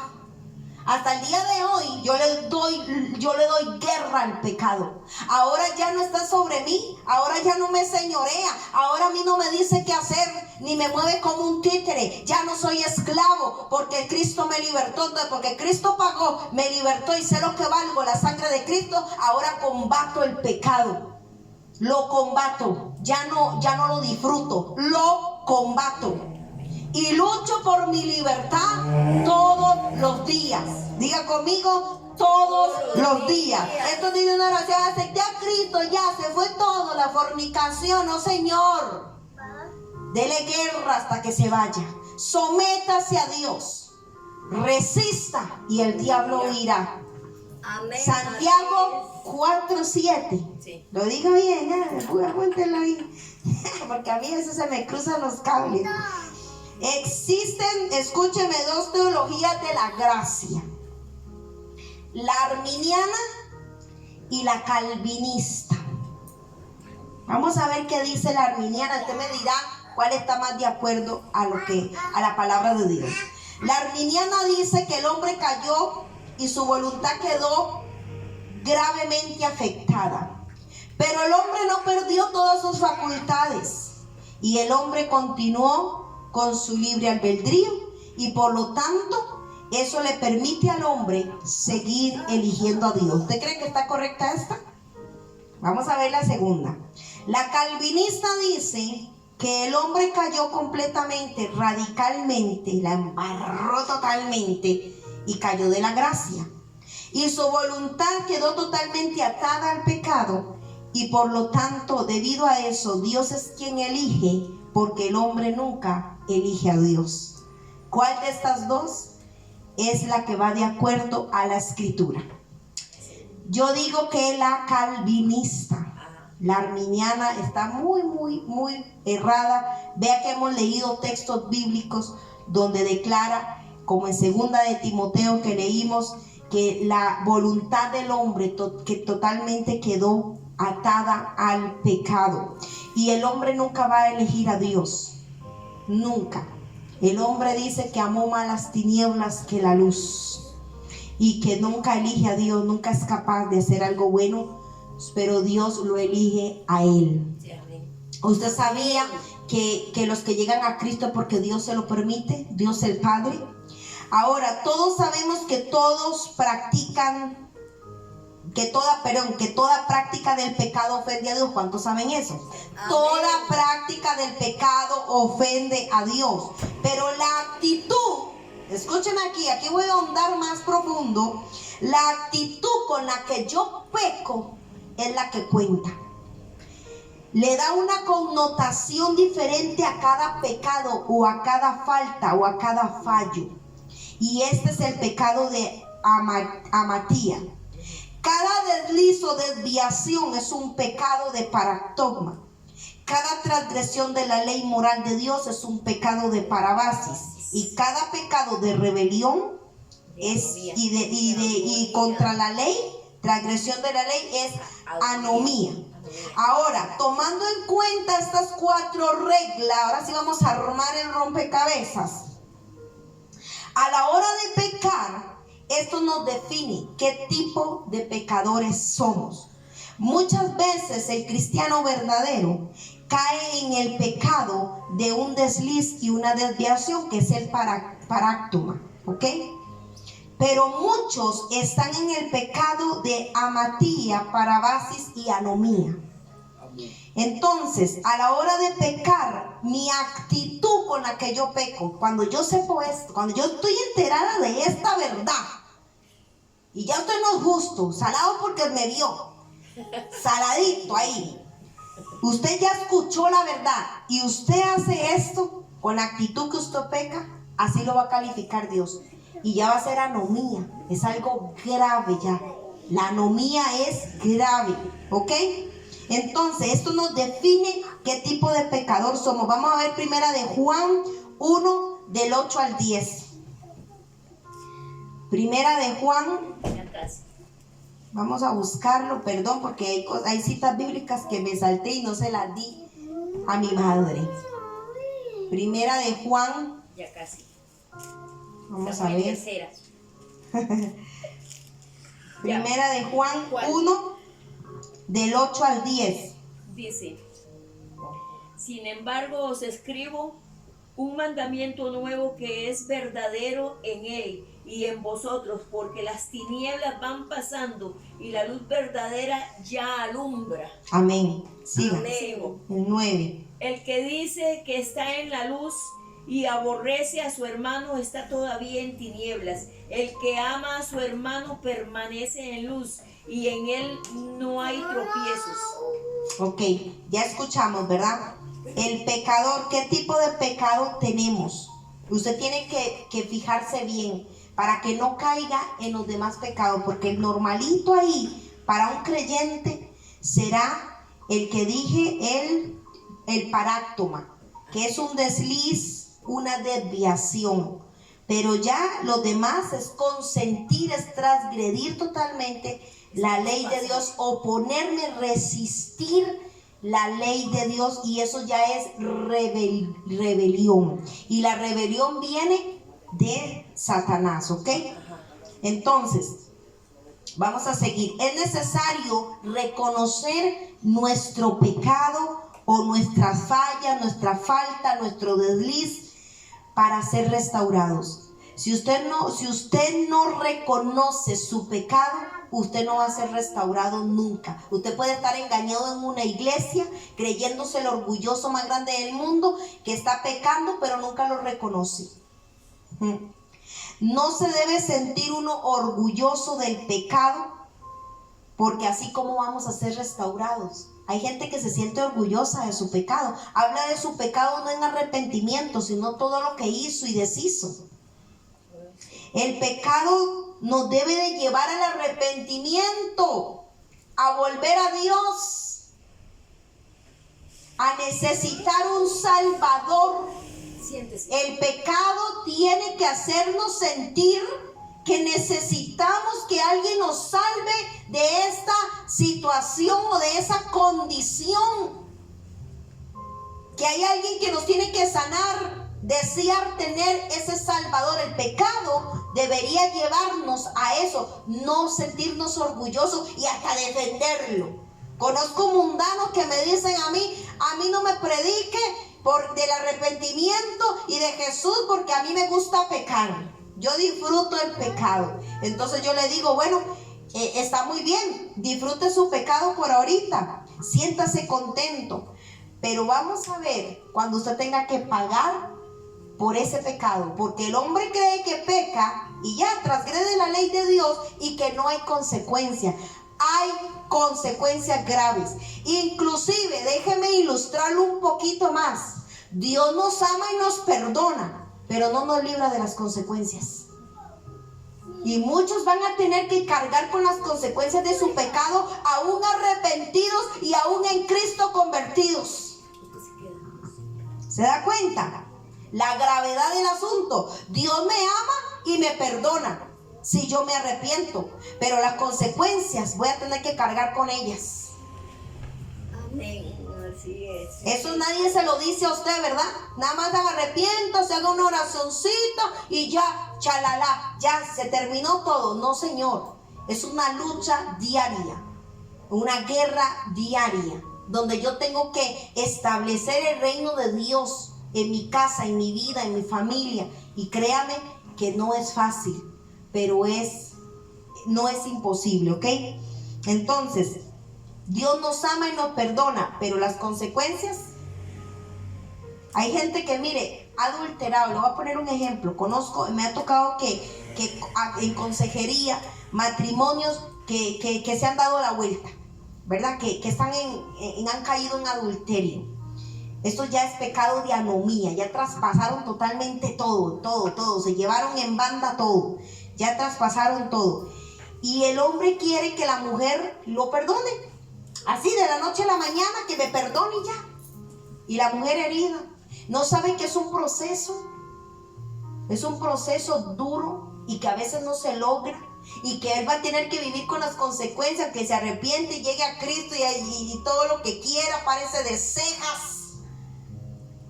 A: Hasta el día de hoy yo le doy guerra al pecado. Ahora ya no está sobre mí, ahora ya no me señorea, ahora a mí no me dice qué hacer, ni me mueve como un títere. Ya no soy esclavo porque Cristo me libertó. Entonces, porque Cristo pagó, me libertó y sé lo que valgo, la sangre de Cristo. Ahora combato el pecado. Lo combato, ya no lo disfruto, lo combato. Y lucho por mi libertad todos los días. Diga conmigo, todos los días. Esto tiene una oración, acepté a Cristo, ya se fue todo, la fornicación, no señor. Dele guerra hasta que se vaya. Sométase a Dios, resista y el diablo huirá.
C: Amén.
A: Santiago 4:7.
B: Sí.
A: Lo digo bien, ya, cuéntelo ahí. Porque a mí eso se me cruzan los cables. Existen, escúcheme, dos teologías de la gracia: la arminiana y la calvinista. Vamos a ver qué dice la arminiana. Usted me dirá cuál está más de acuerdo a la palabra de Dios. La arminiana dice que el hombre cayó y su voluntad quedó gravemente afectada, pero el hombre no perdió todas sus facultades y el hombre continuó con su libre albedrío, y por lo tanto eso le permite al hombre seguir eligiendo a Dios. ¿Usted cree que está correcta esta? Vamos a ver la segunda. La calvinista dice que el hombre cayó completamente, radicalmente, la embarró totalmente y cayó de la gracia. Y su voluntad quedó totalmente atada al pecado, y por lo tanto, debido a eso, Dios es quien elige, porque el hombre nunca elige a Dios. ¿Cuál de estas dos es la que va de acuerdo a la escritura? Yo digo que la calvinista. La arminiana está muy errada. Vea que hemos leído textos bíblicos donde declara, como en 2 de Timoteo que leímos, que la voluntad del hombre que totalmente quedó atada al pecado. Y el hombre nunca va a elegir a Dios. Nunca. El hombre dice que amó más las tinieblas que la luz, y que nunca elige a Dios, nunca es capaz de hacer algo bueno, pero Dios lo elige a él. ¿Usted sabía que los que llegan a Cristo porque Dios se lo permite? Dios el Padre. Ahora, todos sabemos que todos practican, que toda práctica del pecado ofende a Dios. ¿Cuántos saben eso? Amén. Toda práctica del pecado ofende a Dios. Pero la actitud, escuchen aquí voy a ahondar más profundo. La actitud con la que yo peco es la que cuenta. Le da una connotación diferente a cada pecado, o a cada falta, o a cada fallo. Y este es el pecado de amatía. Cada desliz o desviación es un pecado de paractoma. Cada transgresión de la ley moral de Dios es un pecado de parabasis. Y cada pecado de rebelión y contra la ley, transgresión de la ley, es anomía. Ahora, tomando en cuenta estas 4 reglas, ahora sí vamos a armar el rompecabezas. A la hora de pecar, esto nos define qué tipo de pecadores somos. Muchas veces el cristiano verdadero cae en el pecado de un desliz y una desviación, que es el paráctoma, ¿ok? Pero muchos están en el pecado de amatía, parabasis y anomía. Entonces, a la hora de pecar, mi actitud con la que yo peco, cuando yo sepo esto, cuando yo estoy enterada de esta verdad, y ya usted no es justo, salado porque me vio, saladito ahí, usted ya escuchó la verdad y usted hace esto con la actitud que usted peca, así lo va a calificar Dios. Y ya va a ser anomía, es algo grave ya. La anomía es grave, ¿ok? Entonces, esto nos define qué tipo de pecador somos. Vamos a ver primera de Juan 1, del 8 al 10. Primera de Juan. Vamos a buscarlo, perdón, porque hay citas bíblicas que me salté y no se las di a mi madre. Primera de Juan.
B: Ya casi.
A: Vamos a ver. Primera de Juan 1, del 8 al 10.
B: Dice: sin embargo, os escribo un mandamiento nuevo, que es verdadero en él y en vosotros, porque las tinieblas van pasando y la luz verdadera ya alumbra.
A: Amén. Siga.
B: Amén.
A: El 9.
B: El que dice que está en la luz y aborrece a su hermano está todavía en tinieblas. El que ama a su hermano permanece en luz, y en él no hay tropiezos.
A: Ok, ya escuchamos, ¿verdad? El pecador, ¿qué tipo de pecado tenemos? Usted tiene que fijarse bien para que no caiga en los demás pecados, porque el normalito ahí para un creyente será el que dije, el paráctoma, que es un desliz, una desviación. Pero ya lo demás es consentir, es transgredir totalmente la ley de Dios, oponerme, resistir la ley de Dios, y eso ya es rebelión. Y la rebelión viene de Satanás, ¿ok? Entonces, vamos a seguir. Es necesario reconocer nuestro pecado o nuestras fallas, nuestra falta, nuestro desliz para ser restaurados. Si usted no reconoce su pecado, usted no va a ser restaurado nunca. Usted puede estar engañado en una iglesia, creyéndose el orgulloso más grande del mundo, que está pecando, pero nunca lo reconoce. No se debe sentir uno orgulloso del pecado, porque así como vamos a ser restaurados. Hay gente que se siente orgullosa de su pecado. Habla de su pecado no en arrepentimiento, sino todo lo que hizo y deshizo. El pecado nos debe de llevar al arrepentimiento, a volver a Dios, a necesitar un Salvador. El pecado tiene que hacernos sentir que necesitamos que alguien nos salve de esta situación o de esa condición, que hay alguien que nos tiene que sanar, desear tener ese Salvador. El pecado debería llevarnos a eso, no sentirnos orgullosos y hasta defenderlo. Conozco mundanos que me dicen a mí no me predique del arrepentimiento y de Jesús, porque a mí me gusta pecar. Yo disfruto el pecado. Entonces yo le digo, bueno, está muy bien, disfrute su pecado por ahorita, siéntase contento, pero vamos a ver cuando usted tenga que pagar por ese pecado, porque el hombre cree que peca y ya transgrede la ley de Dios y que no hay consecuencias. Hay consecuencias graves. Inclusive, déjeme ilustrarlo un poquito más. Dios nos ama y nos perdona, pero no nos libra de las consecuencias. Y muchos van a tener que cargar con las consecuencias de su pecado, aún arrepentidos y aún en Cristo convertidos. ¿Se da cuenta? La gravedad del asunto. Dios me ama y me perdona si yo me arrepiento, pero las consecuencias voy a tener que cargar con ellas.
C: Amén. Así es.
A: Eso nadie se lo dice a usted, ¿verdad? Nada más arrepienta, se haga una oracioncita y ya, chalala, ya se terminó todo. No, señor. Es una lucha diaria, una guerra diaria, donde yo tengo que establecer el reino de Dios en mi casa, en mi vida, en mi familia. Y créame que no es fácil, pero no es imposible, ¿ok? Entonces, Dios nos ama y nos perdona, pero las consecuencias, hay gente que, mire, ha adulterado. Le voy a poner un ejemplo. Me ha tocado que en consejería, matrimonios que se han dado la vuelta, ¿verdad? Que han caído en adulterio. Esto ya es pecado de anomía, ya traspasaron totalmente todo, se llevaron en banda todo, ya traspasaron todo. Y el hombre quiere que la mujer lo perdone. Así de la noche a la mañana, que me perdone y ya. Y la mujer herida. No sabe que es un proceso duro y que a veces no se logra. Y que él va a tener que vivir con las consecuencias, que se arrepiente y llegue a Cristo y todo lo que quiera parece de cejas.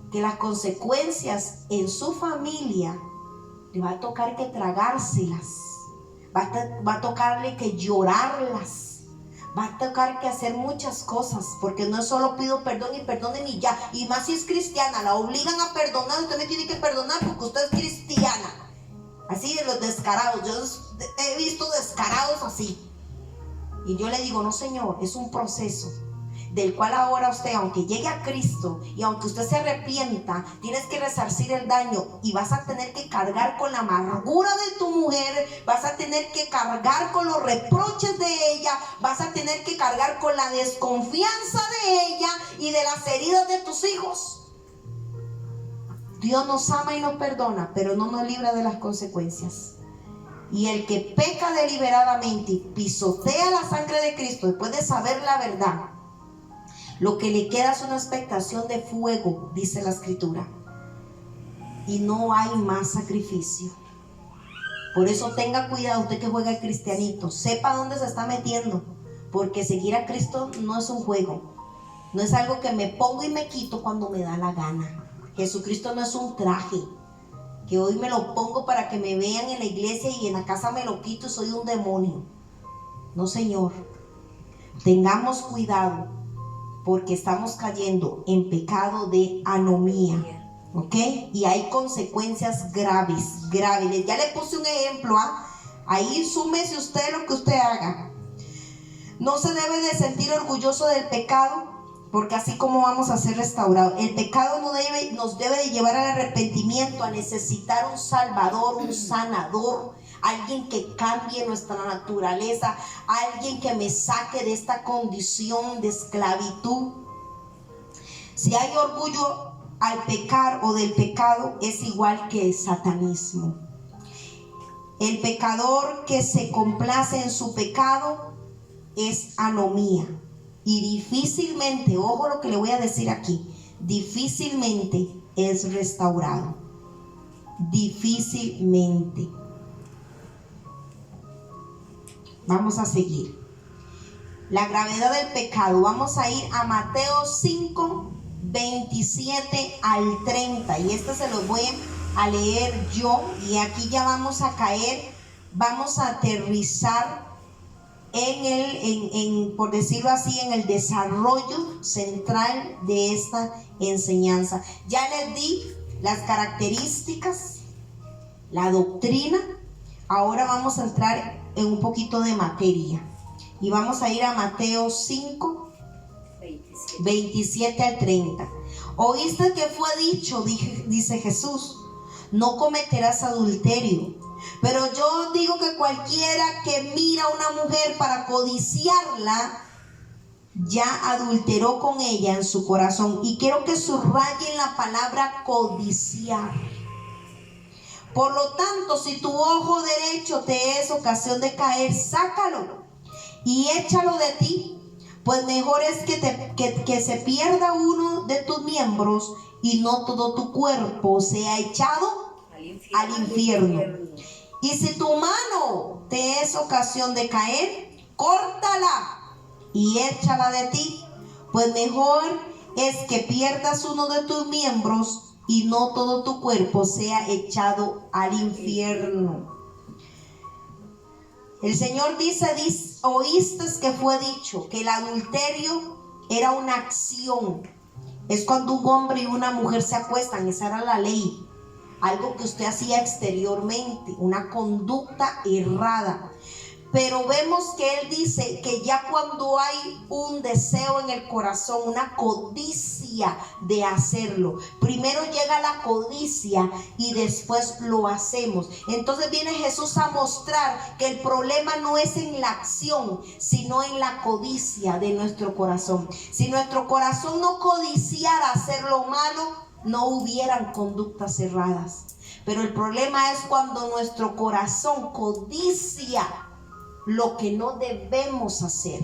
A: Que las consecuencias en su familia le va a tocar que tragárselas. Va a tocarle que llorarlas. Va a tocar que hacer muchas cosas, porque no es solo pido perdón y perdonen y ya. Y más si es cristiana, la obligan a perdonar. Usted me tiene que perdonar porque usted es cristiana. Así de los descarados. Yo he visto descarados así. Y yo le digo, no, señor, es un proceso del cual ahora usted, aunque llegue a Cristo y aunque usted se arrepienta, tienes que resarcir el daño y vas a tener que cargar con la amargura de tu mujer, vas a tener que cargar con los reproches de ella, vas a tener que cargar con la desconfianza de ella y de las heridas de tus hijos. Dios nos ama y nos perdona, pero no nos libra de las consecuencias. Y el que peca deliberadamente y pisotea la sangre de Cristo después de saber la verdad, lo que le queda es una expectación de fuego, dice la Escritura. Y no hay más sacrificio. Por eso tenga cuidado usted que juega el cristianito. Sepa dónde se está metiendo. Porque seguir a Cristo no es un juego. No es algo que me pongo y me quito cuando me da la gana. Jesucristo no es un traje que hoy me lo pongo para que me vean en la iglesia y en la casa me lo quito y soy un demonio. No, Señor. Tengamos cuidado porque estamos cayendo en pecado de anomía. ¿Ok? Y hay consecuencias graves, graves. Ya le puse un ejemplo, ahí súmese usted lo que usted haga. No se debe de sentir orgulloso del pecado, porque así como vamos a ser restaurados. El pecado nos debe de llevar al arrepentimiento, a necesitar un salvador, un sanador, alguien que cambie nuestra naturaleza, alguien que me saque de esta condición de esclavitud. Si hay orgullo al pecar o del pecado, es igual que el satanismo. El pecador que se complace en su pecado es anomía. Y difícilmente, ojo lo que le voy a decir aquí, difícilmente es restaurado. Difícilmente. Vamos a seguir. La gravedad del pecado. Vamos a ir a Mateo 5, 27 al 30. Y este se los voy a leer yo. Y aquí ya vamos a caer, vamos a aterrizar por decirlo así, en el desarrollo central de esta enseñanza. Ya les di las características, la doctrina. Ahora vamos a entrar en un poquito de materia. Y vamos a ir a Mateo 5, 27 al 30. Oíste que fue dicho, dice Jesús, no cometerás adulterio. Pero yo digo que cualquiera que mira a una mujer para codiciarla, ya adulteró con ella en su corazón. Y quiero que subrayen la palabra codiciar. Por lo tanto, si tu ojo derecho te es ocasión de caer, sácalo y échalo de ti. Pues mejor es que se pierda uno de tus miembros y no todo tu cuerpo sea echado al infierno. Y si tu mano te es ocasión de caer, córtala y échala de ti. Pues mejor es que pierdas uno de tus miembros y no todo tu cuerpo sea echado al infierno. El Señor dice, oíste que fue dicho que el adulterio era una acción. Es cuando un hombre y una mujer se acuestan, esa era la ley. Algo que usted hacía exteriormente, una conducta errada. Pero vemos que Él dice que ya cuando hay un deseo en el corazón, una codicia de hacerlo, primero llega la codicia y después lo hacemos. Entonces viene Jesús a mostrar que el problema no es en la acción, sino en la codicia de nuestro corazón. Si nuestro corazón no codiciara hacer lo malo, no hubieran conductas erradas. Pero el problema es cuando nuestro corazón codicia lo que no debemos hacer.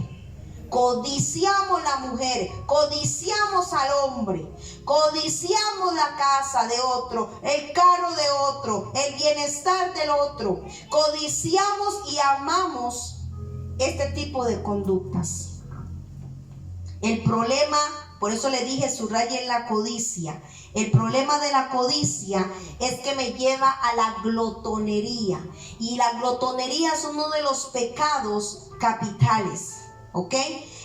A: Codiciamos la mujer, codiciamos al hombre, codiciamos la casa de otro, el carro de otro, el bienestar del otro. Codiciamos y amamos este tipo de conductas. El problema, por eso le dije, subrayen la codicia. El problema de la codicia es que me lleva a la glotonería. Y la glotonería es uno de los pecados capitales. ¿Ok?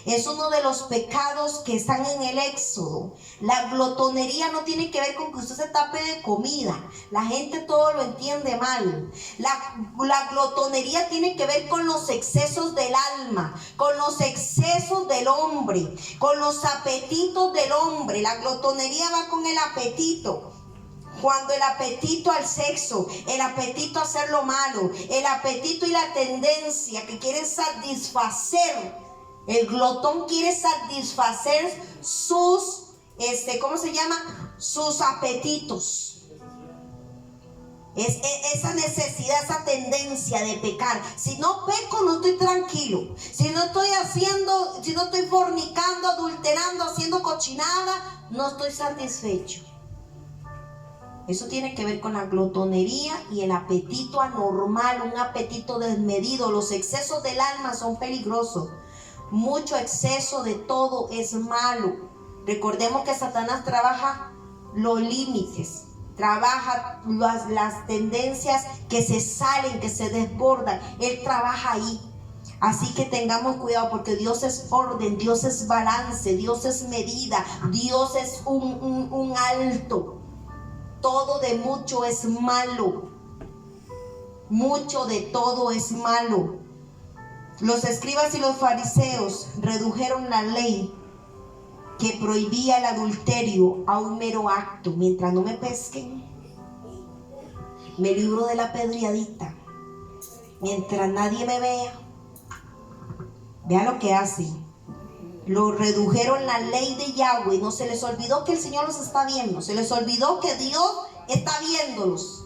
A: Es uno de los pecados que están en el Éxodo. La glotonería no tiene que ver con que usted se tape de comida. La gente todo lo entiende mal. La glotonería tiene que ver con los excesos del alma, con los excesos del hombre, con los apetitos del hombre. La glotonería va con el apetito. Cuando el apetito al sexo, el apetito a hacer lo malo, el apetito y la tendencia que quieren satisfacer. El glotón quiere satisfacer sus, ¿cómo se llama? Sus apetitos. Es esa necesidad, esa tendencia de pecar. Si no peco, no estoy tranquilo. Si no estoy fornicando, adulterando, haciendo cochinada, no estoy satisfecho. Eso tiene que ver con la glotonería y el apetito anormal, un apetito desmedido. Los excesos del alma son peligrosos. Mucho exceso de todo es malo. Recordemos que Satanás trabaja los límites, trabaja las tendencias que se salen, que se desbordan. Él trabaja ahí. Así que tengamos cuidado, porque Dios es orden, Dios es balance, Dios es medida, Dios es un alto. Todo de mucho es malo. Mucho de todo es malo. Los escribas y los fariseos redujeron la ley que prohibía el adulterio a un mero acto. Mientras no me pesquen, me libro de la apedreadita. Mientras nadie me vea, vea lo que hacen. Lo redujeron la ley de Yahweh. No se les olvidó que el Señor los está viendo. Se les olvidó que Dios está viéndolos.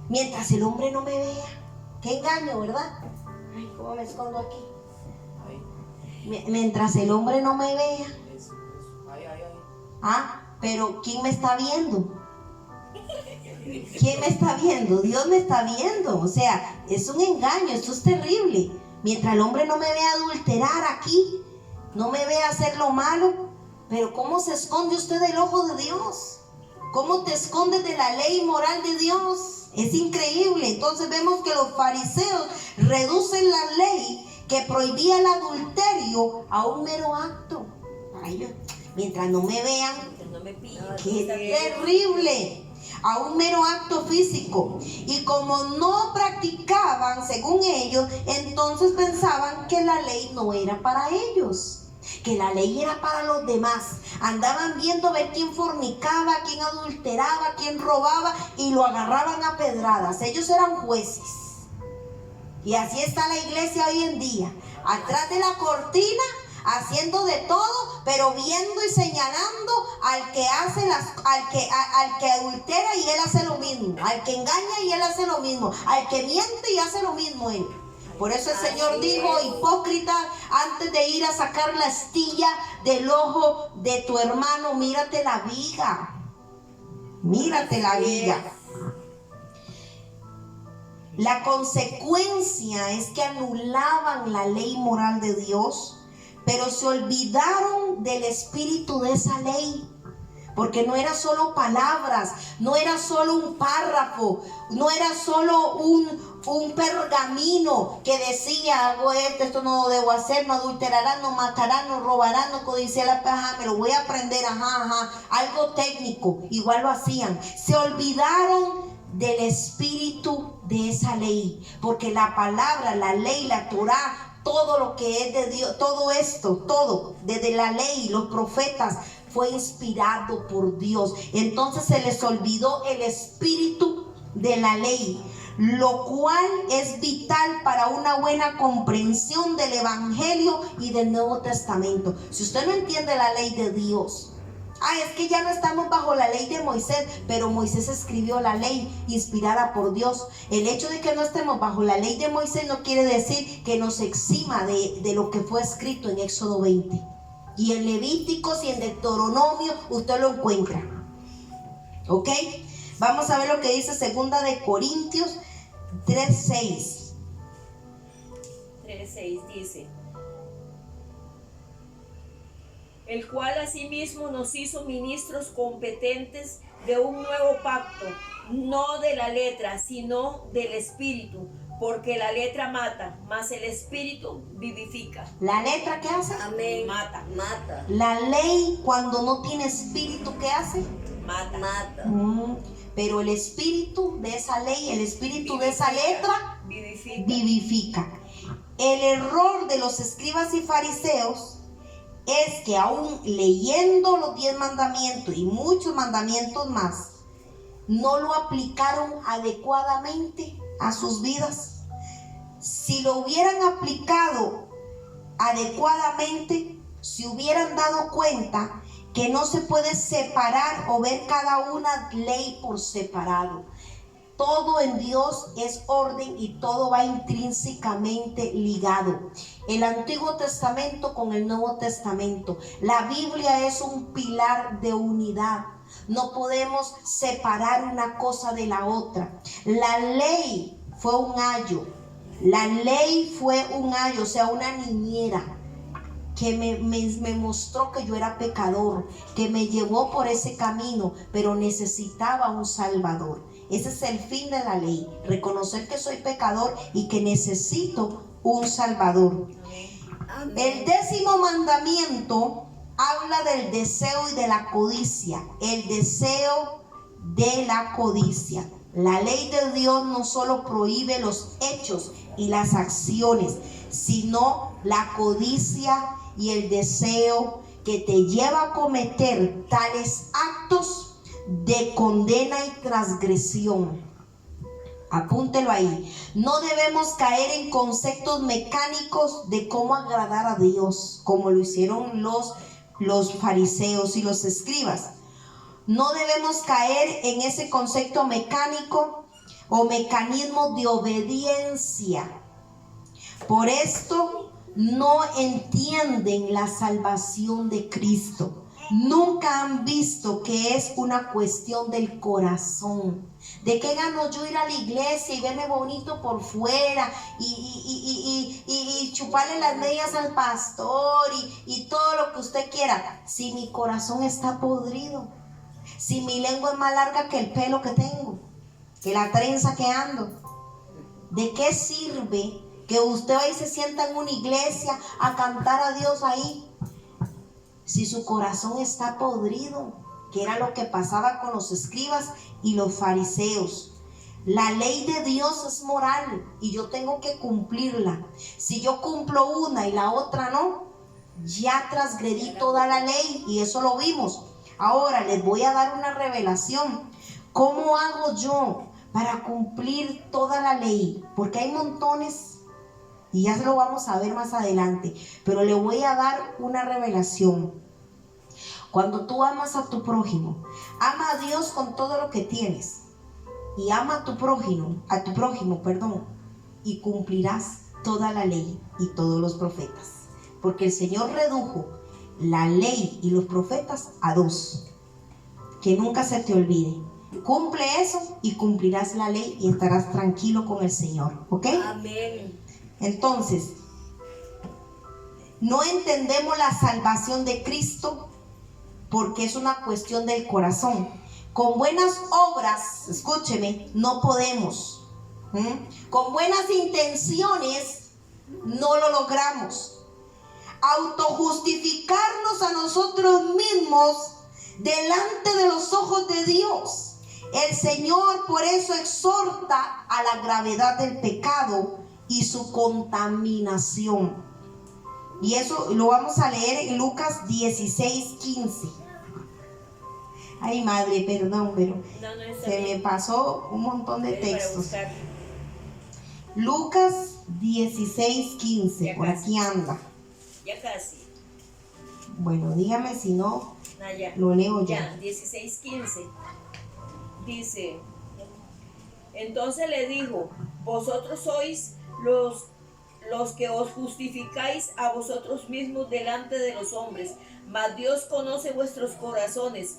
A: Mientras el hombre no me vea. Qué engaño, ¿verdad? Ay, ¿cómo me escondo aquí? Mientras el hombre no me vea. Pero ¿quién me está viendo? ¿Quién me está viendo? Dios me está viendo. O sea, es un engaño. Esto es terrible. Mientras el hombre no me vea adulterar aquí, no me vea hacer lo malo. Pero ¿cómo se esconde usted del ojo de Dios? ¿Cómo te escondes de la ley moral de Dios? Es increíble. Entonces vemos que los fariseos reducen la ley que prohibía el adulterio a un mero acto. Para ellos, mientras no me vean,
B: No me pillen.
A: ¡qué terrible! A un mero acto físico. Y como no practicaban según ellos, entonces pensaban que la ley no era para ellos, que la ley era para los demás. Andaban viendo a ver quién fornicaba, quién adulteraba, quién robaba, y lo agarraban a pedradas. Ellos eran jueces. Y así está la iglesia hoy en día, atrás de la cortina, haciendo de todo, pero viendo y señalando al que hace al que adultera, y él hace lo mismo, al que engaña y él hace lo mismo, al que miente y hace lo mismo él. Por eso el Señor dijo: hipócrita, antes de ir a sacar la astilla del ojo de tu hermano, mírate la viga. Mírate la viga. La consecuencia es que anulaban la ley moral de Dios, pero se olvidaron del espíritu de esa ley. Porque no era solo palabras, no era solo un párrafo, no era solo un pergamino que decía: hago esto no lo debo hacer, no adulterarán, no matarán, no robarán, no codiciarán, me lo voy a aprender, algo técnico. Igual lo hacían. Se olvidaron del espíritu de esa ley, porque la palabra, la ley, la Torá, todo lo que es de Dios, todo esto, todo, desde la ley, los profetas, fue inspirado por Dios. Entonces se les olvidó el espíritu de la ley, lo cual es vital para una buena comprensión del Evangelio y del Nuevo Testamento. Si usted no entiende la ley de Dios, es que ya no estamos bajo la ley de Moisés, pero Moisés escribió la ley inspirada por Dios. El hecho de que no estemos bajo la ley de Moisés no quiere decir que nos exima de lo que fue escrito en Éxodo 20. Y en Levíticos y en Deuteronomio usted lo encuentra. ¿Ok? Vamos a ver lo que dice 2 de Corintios 3:6.
B: 3:6 dice: el cual asimismo nos hizo ministros competentes de un nuevo pacto, no de la letra, sino del espíritu, porque la letra mata, mas el espíritu vivifica.
A: ¿La letra qué hace?
C: Amén.
B: Mata.
A: La ley, cuando no tiene espíritu, ¿qué hace?
B: Mata.
A: Pero el espíritu de esa ley, el espíritu de esa letra, vivifica. El error de los escribas y fariseos es que aún leyendo los 10 mandamientos y muchos mandamientos más, no lo aplicaron adecuadamente a sus vidas. Si lo hubieran aplicado adecuadamente, se hubieran dado cuenta que no se puede separar o ver cada una ley por separado. Todo en Dios es orden y todo va intrínsecamente ligado. El Antiguo Testamento con el Nuevo Testamento. La Biblia es un pilar de unidad. No podemos separar una cosa de la otra. La ley fue un ayo. La ley fue un ayo, o sea, una niñera que me mostró que yo era pecador, que me llevó por ese camino, pero necesitaba un Salvador. Ese es el fin de la ley, reconocer que soy pecador y que necesito un Salvador.
C: Amén.
A: El 10º mandamiento habla del deseo y de la codicia. El deseo de la codicia. La ley de Dios no solo prohíbe los hechos y las acciones, sino la codicia y el deseo que te lleva a cometer tales actos de condena y transgresión. Apúntelo ahí. No debemos caer en conceptos mecánicos de cómo agradar a Dios, como lo hicieron los fariseos y los escribas. No debemos caer en ese concepto mecánico o mecanismo de obediencia. Por esto no entienden la salvación de Cristo. Nunca han visto que es una cuestión del corazón. ¿De qué gano yo ir a la iglesia y verme bonito por fuera y chuparle las medias al pastor y todo lo que usted quiera, si mi corazón está podrido? Si mi lengua es más larga que el pelo que tengo, que la trenza que ando. ¿De qué sirve que usted hoy se sienta en una iglesia a cantar a Dios ahí si su corazón está podrido? Que era lo que pasaba con los escribas y los fariseos. La ley de Dios es moral y yo tengo que cumplirla. Si yo cumplo una y la otra no, ya transgredí toda la ley, y eso lo vimos. Ahora les voy a dar una revelación. ¿Cómo hago yo para cumplir toda la ley? Porque hay montones y ya se lo vamos a ver más adelante, pero le voy a dar una revelación. Cuando tú amas a tu prójimo, ama a Dios con todo lo que tienes y ama a tu prójimo, y cumplirás toda la ley y todos los profetas, porque el Señor redujo la ley y los profetas a 2. Que nunca se te olvide. Cumple eso y cumplirás la ley y estarás tranquilo con el Señor, ¿ok?
C: Amén.
A: Entonces, no entendemos la salvación de Cristo porque es una cuestión del corazón. Con buenas obras, escúcheme, no podemos. Con buenas intenciones no lo logramos. Autojustificarnos a nosotros mismos delante de los ojos de Dios. El Señor por eso exhorta a la gravedad del pecado y su contaminación. Y eso lo vamos a leer en Lucas 16:15. Ay, madre, perdón, pero se me pasó un montón de textos. Lucas 16:15, por aquí anda.
B: Ya casi.
A: Bueno, dígame si no,
B: Ya.
A: lo leo yo.
B: Ya, 16:15. Dice, entonces le dijo, vosotros sois los que os justificáis a vosotros mismos delante de los hombres, mas Dios conoce vuestros corazones,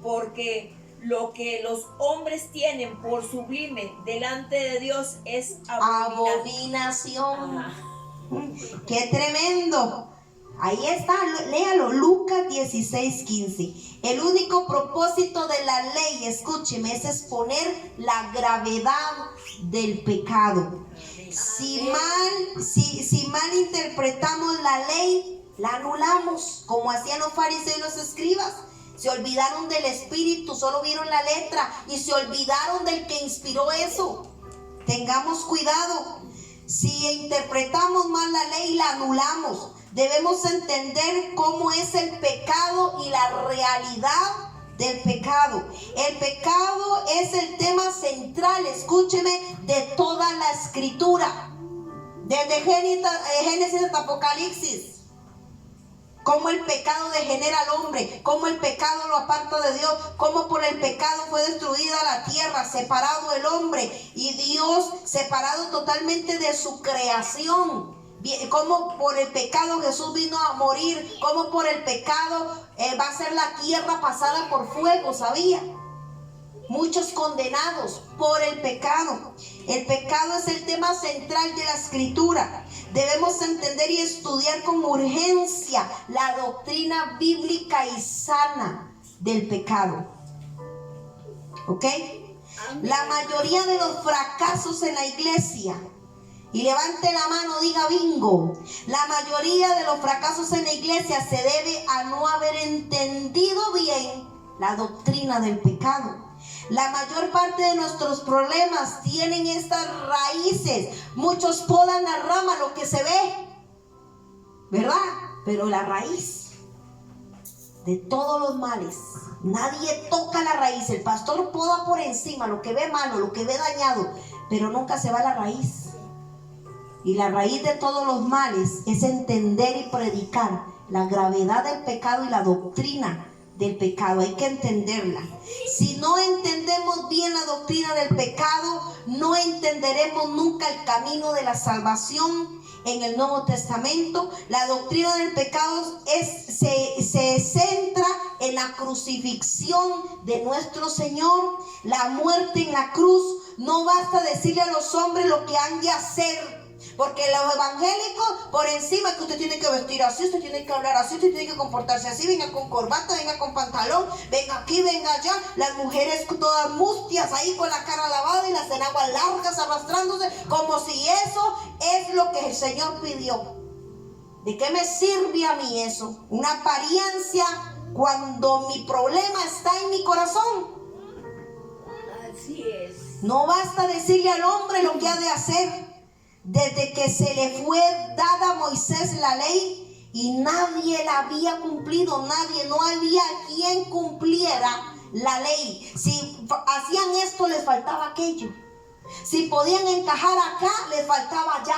B: porque lo que los hombres tienen por sublime delante de Dios es abominación.
A: Abominación. ¡Qué tremendo! Ahí está, léalo, Lucas 16:15. El único propósito de la ley, escúcheme, es exponer la gravedad del pecado. Si mal interpretamos la ley, la anulamos, como hacían los fariseos y los escribas. Se olvidaron del espíritu, solo vieron la letra y se olvidaron del que inspiró eso. Tengamos cuidado. Si interpretamos mal la ley, la anulamos. Debemos entender cómo es el pecado y la realidad del pecado. El pecado es el tema central, escúcheme, de toda la escritura, desde Génesis hasta Apocalipsis. Cómo el pecado degenera al hombre, cómo el pecado lo aparta de Dios, cómo por el pecado fue destruida la tierra, separado el hombre y Dios separado totalmente de su creación. Cómo por el pecado Jesús vino a morir, cómo por el pecado va a ser la tierra pasada por fuego, ¿sabía? Muchos condenados por el pecado. El pecado es el tema central de la Escritura. Debemos entender y estudiar con urgencia la doctrina bíblica y sana del pecado. ¿Ok? La mayoría de los fracasos en la iglesia, y levante la mano, diga bingo, la mayoría de los fracasos en la iglesia se debe a no haber entendido bien la doctrina del pecado. La mayor parte de nuestros problemas tienen estas raíces. Muchos podan la rama, lo que se ve, ¿verdad? Pero la raíz de todos los males, nadie toca la raíz. El pastor poda por encima lo que ve malo, lo que ve dañado, pero nunca se va a la raíz. Y la raíz de todos los males es entender y predicar la gravedad del pecado y la doctrina del pecado. Hay que entenderla. Si no entendemos bien la doctrina del pecado, no entenderemos nunca el camino de la salvación. En el Nuevo Testamento, la doctrina del pecado se centra en la crucifixión de nuestro Señor, la muerte en la cruz. No basta decirle a los hombres lo que han de hacer. Porque los evangélicos, por encima que usted tiene que vestir así, usted tiene que hablar así, usted tiene que comportarse así, venga con corbata, venga con pantalón, venga aquí, venga allá. Las mujeres todas mustias ahí con la cara lavada y las enaguas largas arrastrándose, como si eso es lo que el Señor pidió. ¿De qué me sirve a mí eso? Una apariencia cuando mi problema está en mi corazón.
C: Así es.
A: No basta decirle al hombre lo que ha de hacer. Desde que se le fue dada a Moisés la ley y nadie la había cumplido, no había quien cumpliera la ley. Si hacían esto, les faltaba aquello. Si podían encajar acá, les faltaba allá.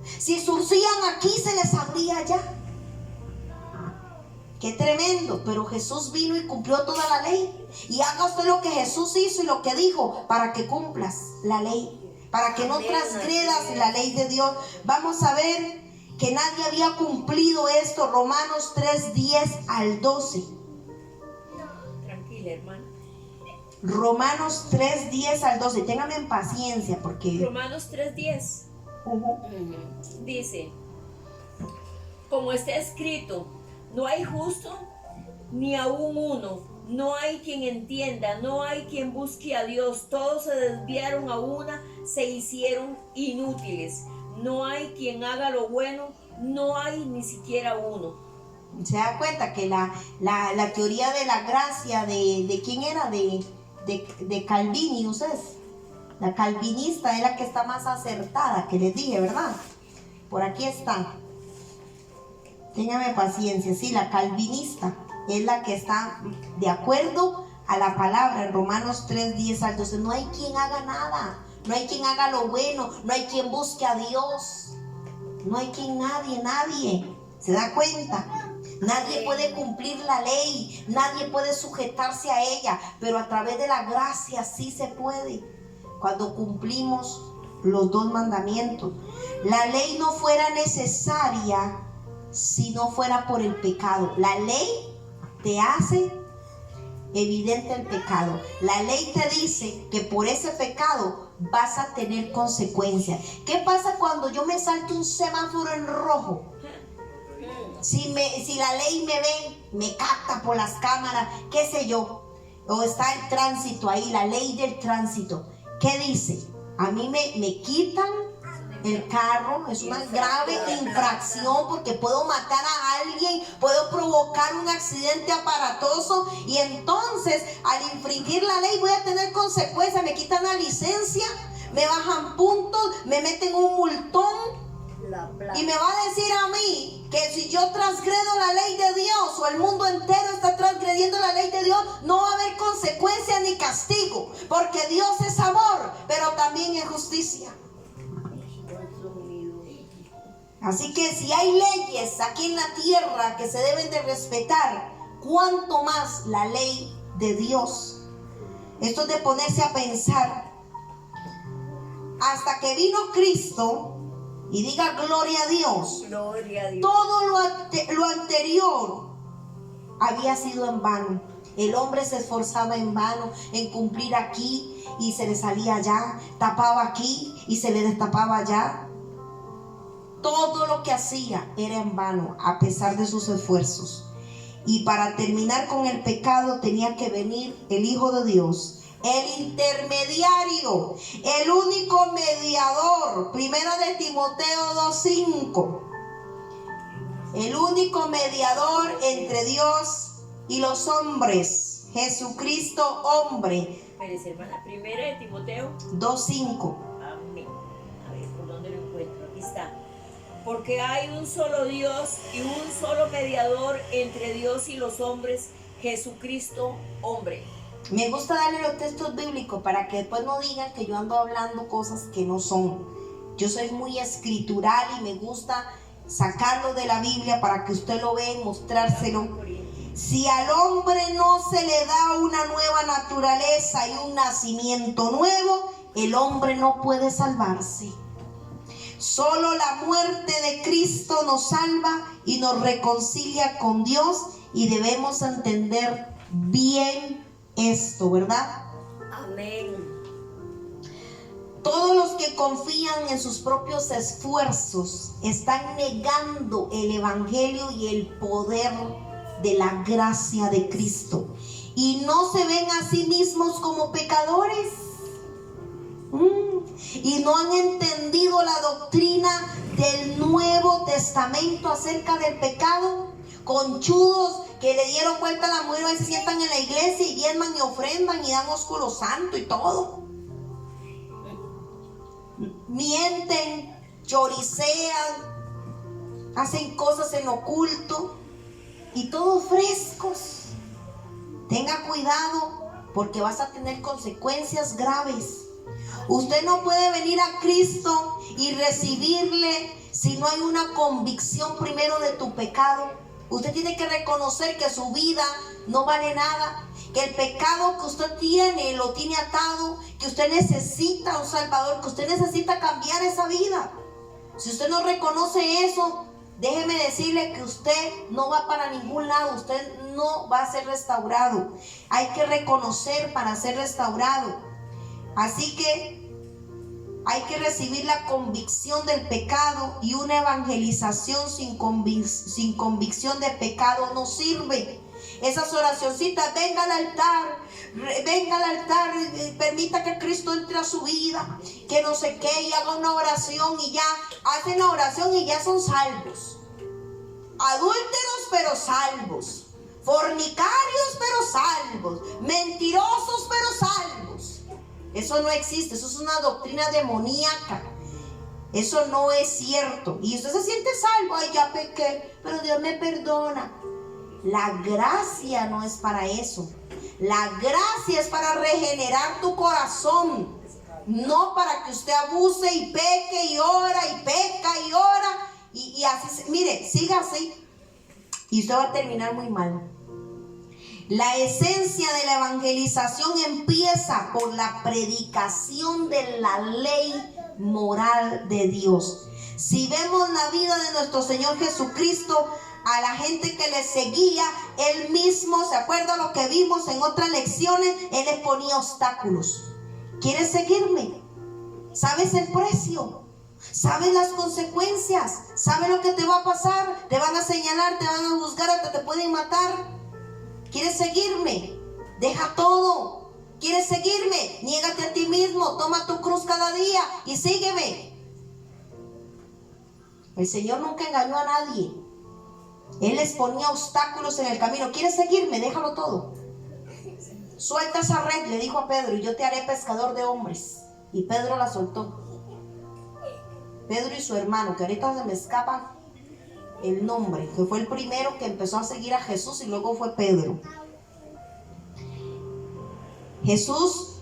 A: Si surcían aquí, se les abría allá. Qué tremendo, pero Jesús vino y cumplió toda la ley. Y haga usted lo que Jesús hizo y lo que dijo para que cumplas la ley. Para que no transgredas la ley de Dios. Vamos a ver que nadie había cumplido esto. Romanos 3:10 al 12.
B: Tranquila, hermana.
A: Romanos 3:10 al 12. Téngame en paciencia porque...
B: Romanos 3:10 dice: como está escrito, no hay justo ni aún uno. No hay quien entienda, no hay quien busque a Dios. Todos se desviaron a una, se hicieron inútiles. No hay quien haga lo bueno, no hay ni siquiera uno.
A: Se da cuenta que la teoría de la gracia de ¿quién era? De Calvini, ustedes. La calvinista es la que está más acertada, que les dije, ¿verdad? Por aquí está. Téngame paciencia, sí, la calvinista es la que está de acuerdo a la palabra en Romanos 3:10 al 12. No hay quien haga nada, no hay quien haga lo bueno, no hay quien busque a Dios, no hay quien, nadie se da cuenta. Nadie puede cumplir la ley, nadie puede sujetarse a ella, pero a través de la gracia sí se puede. Cuando cumplimos los 2 mandamientos, la ley no fuera necesaria si no fuera por el pecado. La ley te hace evidente el pecado. La ley te dice que por ese pecado vas a tener consecuencias. ¿Qué pasa cuando yo me salto un semáforo en rojo? Si la ley me ve, me capta por las cámaras, qué sé yo, o está el tránsito ahí, la ley del tránsito, ¿qué dice? A mí me quitan el carro, es una grave infracción porque puedo matar a alguien, puedo provocar un accidente aparatoso y entonces al infringir la ley voy a tener consecuencias. Me quitan la licencia, me bajan puntos, me meten un multón y me va a decir a mí que si yo transgredo la ley de Dios o el mundo entero está transgrediendo la ley de Dios, no va a haber consecuencia ni castigo, porque Dios es amor, pero también es justicia. Así que si hay leyes aquí en la tierra que se deben de respetar, ¿cuánto más la ley de Dios? Esto es de ponerse a pensar. Hasta que vino Cristo, y diga gloria a Dios,
B: Gloria a Dios.
A: todo lo anterior había sido en vano. El hombre se esforzaba en vano en cumplir aquí y se le salía allá, tapaba aquí y se le destapaba allá. Todo lo que hacía era en vano a pesar de sus esfuerzos. Y para terminar con el pecado tenía que venir el Hijo de Dios, el intermediario, el único mediador. Primera de Timoteo 2:5. El único mediador entre Dios y los hombres, Jesucristo hombre.
B: Espérese, hermana. Primera de Timoteo
A: 2:5.
B: Amén. A ver, ¿por dónde lo encuentro? Aquí está. Porque hay un solo Dios y un solo mediador entre Dios y los hombres, Jesucristo, hombre.
A: Me gusta darle los textos bíblicos para que después no digan que yo ando hablando cosas que no son. Yo soy muy escritural y me gusta sacarlo de la Biblia para que usted lo vea y mostrárselo. Si al hombre no se le da una nueva naturaleza y un nacimiento nuevo, el hombre no puede salvarse. Solo la muerte de Cristo nos salva y nos reconcilia con Dios, y debemos entender bien esto, ¿verdad?
B: Amén.
A: Todos los que confían en sus propios esfuerzos están negando el evangelio y el poder de la gracia de Cristo, y no se ven a sí mismos como pecadores. Y no han entendido la doctrina del Nuevo Testamento acerca del pecado. Conchudos que le dieron vuelta a la mujer, hoy se sientan en la iglesia y diezman y ofrendan y dan ósculo santo y todo. Mienten, choricean, hacen cosas en oculto y todos frescos. Tenga cuidado, porque vas a tener consecuencias graves. Usted no puede venir a Cristo y recibirle si no hay una convicción primero de tu pecado. Usted tiene que reconocer que su vida no vale nada, que el pecado que usted tiene lo tiene atado, que usted necesita un Salvador, que usted necesita cambiar esa vida. Si usted no reconoce eso, déjeme decirle que usted no va para ningún lado, usted no va a ser restaurado. Hay que reconocer para ser restaurado. Así que hay que recibir la convicción del pecado, y una evangelización sin convicción de pecado no sirve. Esas oracioncitas, venga al altar, permita que Cristo entre a su vida, que no sé qué, y haga una oración y ya, hacen la oración y ya son salvos. Adúlteros pero salvos, fornicarios pero salvos, mentirosos pero salvos. Eso no existe, eso es una doctrina demoníaca. Eso no es cierto. Y usted se siente salvo, ay, ya pequé, pero Dios me perdona. La gracia no es para eso. La gracia es para regenerar tu corazón, no para que usted abuse y peque y ora y peca y ora y así. Mire, siga así y usted va a terminar muy mal. La esencia de la evangelización empieza por la predicación de la ley moral de Dios. Si vemos la vida de nuestro Señor Jesucristo, a la gente que le seguía, Él mismo, ¿se acuerda lo que vimos en otras lecciones? Él les ponía obstáculos. ¿Quieres seguirme? ¿Sabes el precio? ¿Sabes las consecuencias? ¿Sabes lo que te va a pasar? Te van a señalar, te van a juzgar, hasta te pueden matar. ¿Quieres seguirme? Deja todo. ¿Quieres seguirme? Niégate a ti mismo, toma tu cruz cada día y sígueme. El Señor nunca engañó a nadie. Él les ponía obstáculos en el camino. ¿Quieres seguirme? Déjalo todo. Suelta esa red, le dijo a Pedro, y yo te haré pescador de hombres. Y Pedro la soltó. Pedro y su hermano, que ahorita se me escapa el nombre, que fue el primero que empezó a seguir a Jesús, y luego fue Pedro. Jesús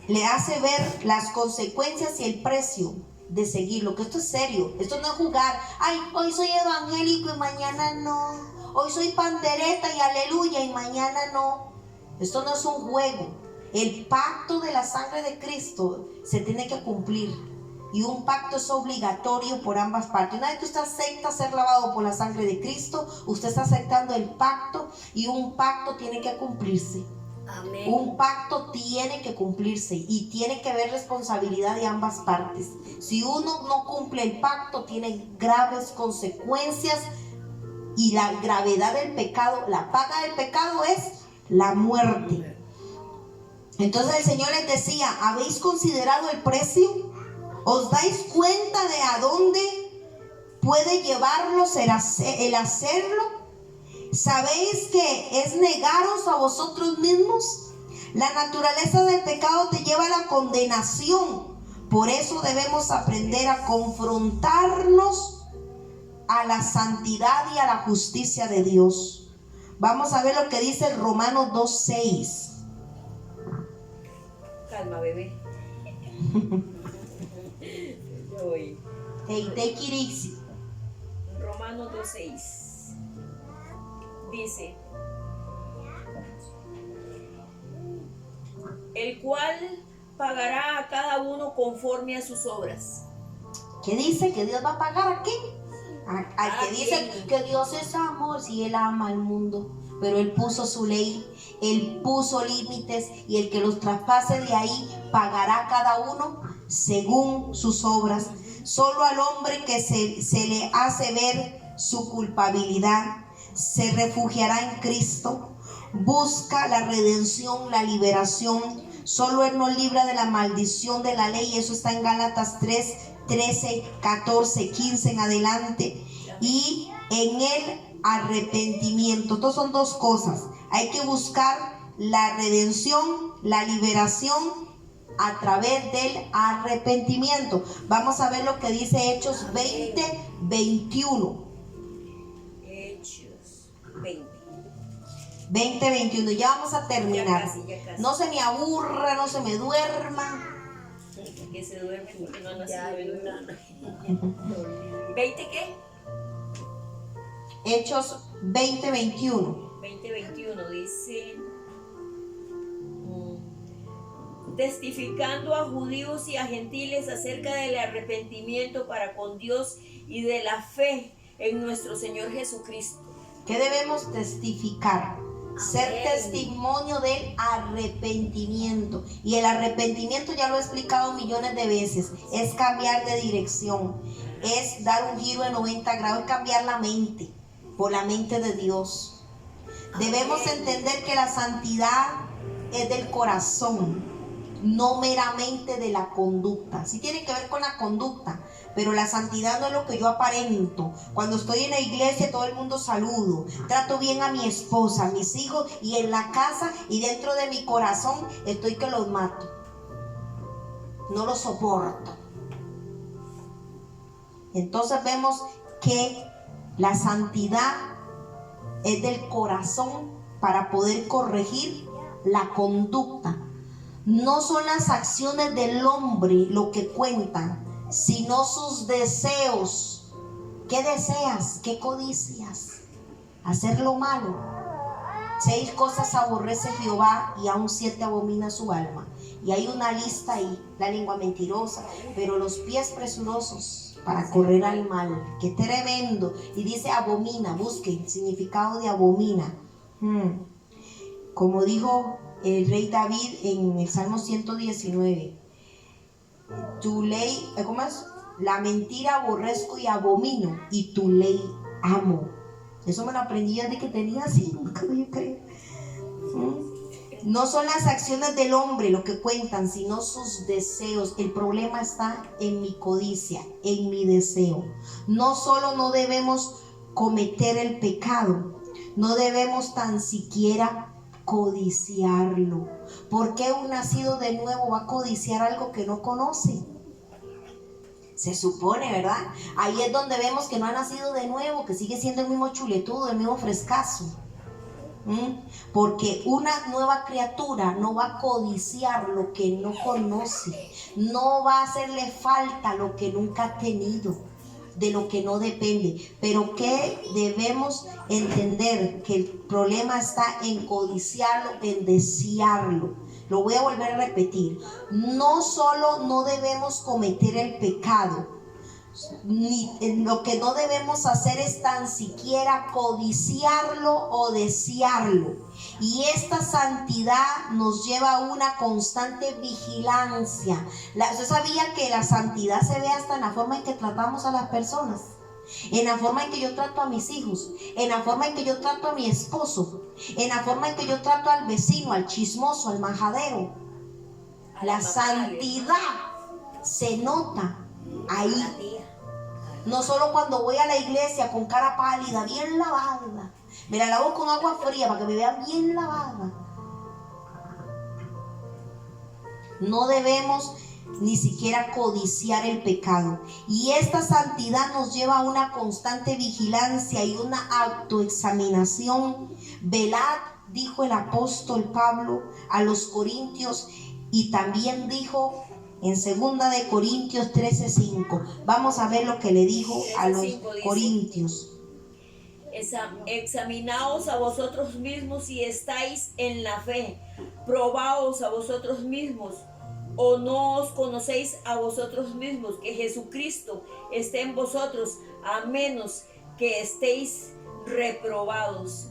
A: le hace ver las consecuencias y el precio de seguirlo, que esto es serio, esto no es jugar. Ay, hoy soy evangélico y mañana no. Hoy soy pandereta y aleluya y mañana no. Esto no es un juego. El pacto de la sangre de Cristo se tiene que cumplir. Y un pacto es obligatorio por ambas partes. Una vez que usted acepta ser lavado por la sangre de Cristo, usted está aceptando el pacto, y un pacto tiene que cumplirse.
C: Amén.
A: Un pacto tiene que cumplirse y tiene que haber responsabilidad de ambas partes. Si uno no cumple el pacto, tiene graves consecuencias, y la gravedad del pecado, la paga del pecado es la muerte. Entonces el Señor les decía: ¿habéis considerado el precio? ¿Os dais cuenta de a dónde puede llevarlos el hacerlo? ¿Sabéis que es negaros a vosotros mismos? La naturaleza del pecado te lleva a la condenación. Por eso debemos aprender a confrontarnos a la santidad y a la justicia de Dios. Vamos a ver lo que dice el Romanos 2:6.
B: Calma, bebé.
A: Hey, take it easy.
B: Romanos 2:6 dice: el cual pagará a cada uno conforme a sus obras.
A: ¿Qué dice? ¿Que Dios va a pagar a quién? Al que dice que Dios es amor. Si Él ama al mundo, pero Él puso su ley, Él puso límites, y el que los traspase de ahí pagará a cada uno según sus obras. Solo al hombre que se le hace ver su culpabilidad se refugiará en Cristo, busca la redención, la liberación. Solo Él nos libra de la maldición de la ley. Eso está en Gálatas 3:13, 14, 15 en adelante. Y en el arrepentimiento. Estas son dos cosas. Hay que buscar la redención, la liberación a través del arrepentimiento. Vamos a ver lo que dice Hechos 20:21.
B: Hechos
A: 20:21. Ya vamos a terminar.
B: Ya casi.
A: No se me aburra, no se me duerma.
B: Que se duerme porque no ha nacido el nana. ¿20 qué?
A: Hechos 20:21.
B: 20:21 dice: testificando a judíos y a gentiles acerca del arrepentimiento para con Dios y de la fe en nuestro Señor Jesucristo.
A: ¿Qué debemos testificar? Ser testimonio del arrepentimiento. Y el arrepentimiento, ya lo he explicado millones de veces, es cambiar de dirección, es dar un giro de 90 grados, es cambiar la mente por la mente de Dios. Debemos entender que la santidad es del corazón, no meramente de la conducta. Sí tiene que ver con la conducta, pero la santidad no es lo que yo aparento. Cuando estoy en la iglesia, todo el mundo saludo, trato bien a mi esposa, a mis hijos, y en la casa y dentro de mi corazón estoy que los mato, no los soporto. Entonces vemos que la santidad es del corazón para poder corregir la conducta. No son las acciones del hombre lo que cuentan, sino sus deseos. ¿Qué deseas? ¿Qué codicias? Hacer lo malo. 6 cosas aborrece Jehová, y aún 7 abomina su alma. Y hay una lista ahí: la lengua mentirosa, pero los pies presurosos para correr al mal. ¡Qué tremendo! Y dice abomina. Busquen el significado de abomina. Como dijo el rey David en el Salmo 119, tu ley, ¿cómo es? La mentira aborrezco y abomino, y tu ley amo. Eso me lo aprendí desde que tenía 5, yo creo. No son las acciones del hombre lo que cuentan, sino sus deseos. El problema está en mi codicia, en mi deseo. No solo no debemos cometer el pecado, no debemos tan siquiera codiciarlo. ¿Por qué un nacido de nuevo va a codiciar algo que no conoce? Se supone, ¿verdad? Ahí es donde vemos que no ha nacido de nuevo, que sigue siendo el mismo chuletudo, el mismo frescazo. Porque una nueva criatura no va a codiciar lo que no conoce, no va a hacerle falta lo que nunca ha tenido, de lo que no depende. Pero que debemos entender que el problema está en codiciarlo, en desearlo. Lo voy a volver a repetir. No solo no debemos cometer el pecado, ni lo que no debemos hacer es tan siquiera codiciarlo o desearlo. Y esta santidad nos lleva a una constante vigilancia. ¿Usted sabía que la santidad se ve hasta en la forma en que tratamos a las personas? En la forma en que yo trato a mis hijos, en la forma en que yo trato a mi esposo, en la forma en que yo trato al vecino, al chismoso, al majadero. La santidad se nota ahí. No solo cuando voy a la iglesia con cara pálida, bien lavada. Me la lavo con agua fría para que me vean bien lavada. No debemos ni siquiera codiciar el pecado. Y esta santidad nos lleva a una constante vigilancia y una autoexaminación. Velad, dijo el apóstol Pablo a los Corintios, y también dijo en 2 de Corintios 13:5. Vamos a ver lo que le dijo a los Corintios.
B: Examinaos a vosotros mismos si estáis en la fe. Probaos a vosotros mismos. ¿O no os conocéis a vosotros mismos que Jesucristo esté en vosotros, a menos que estéis reprobados?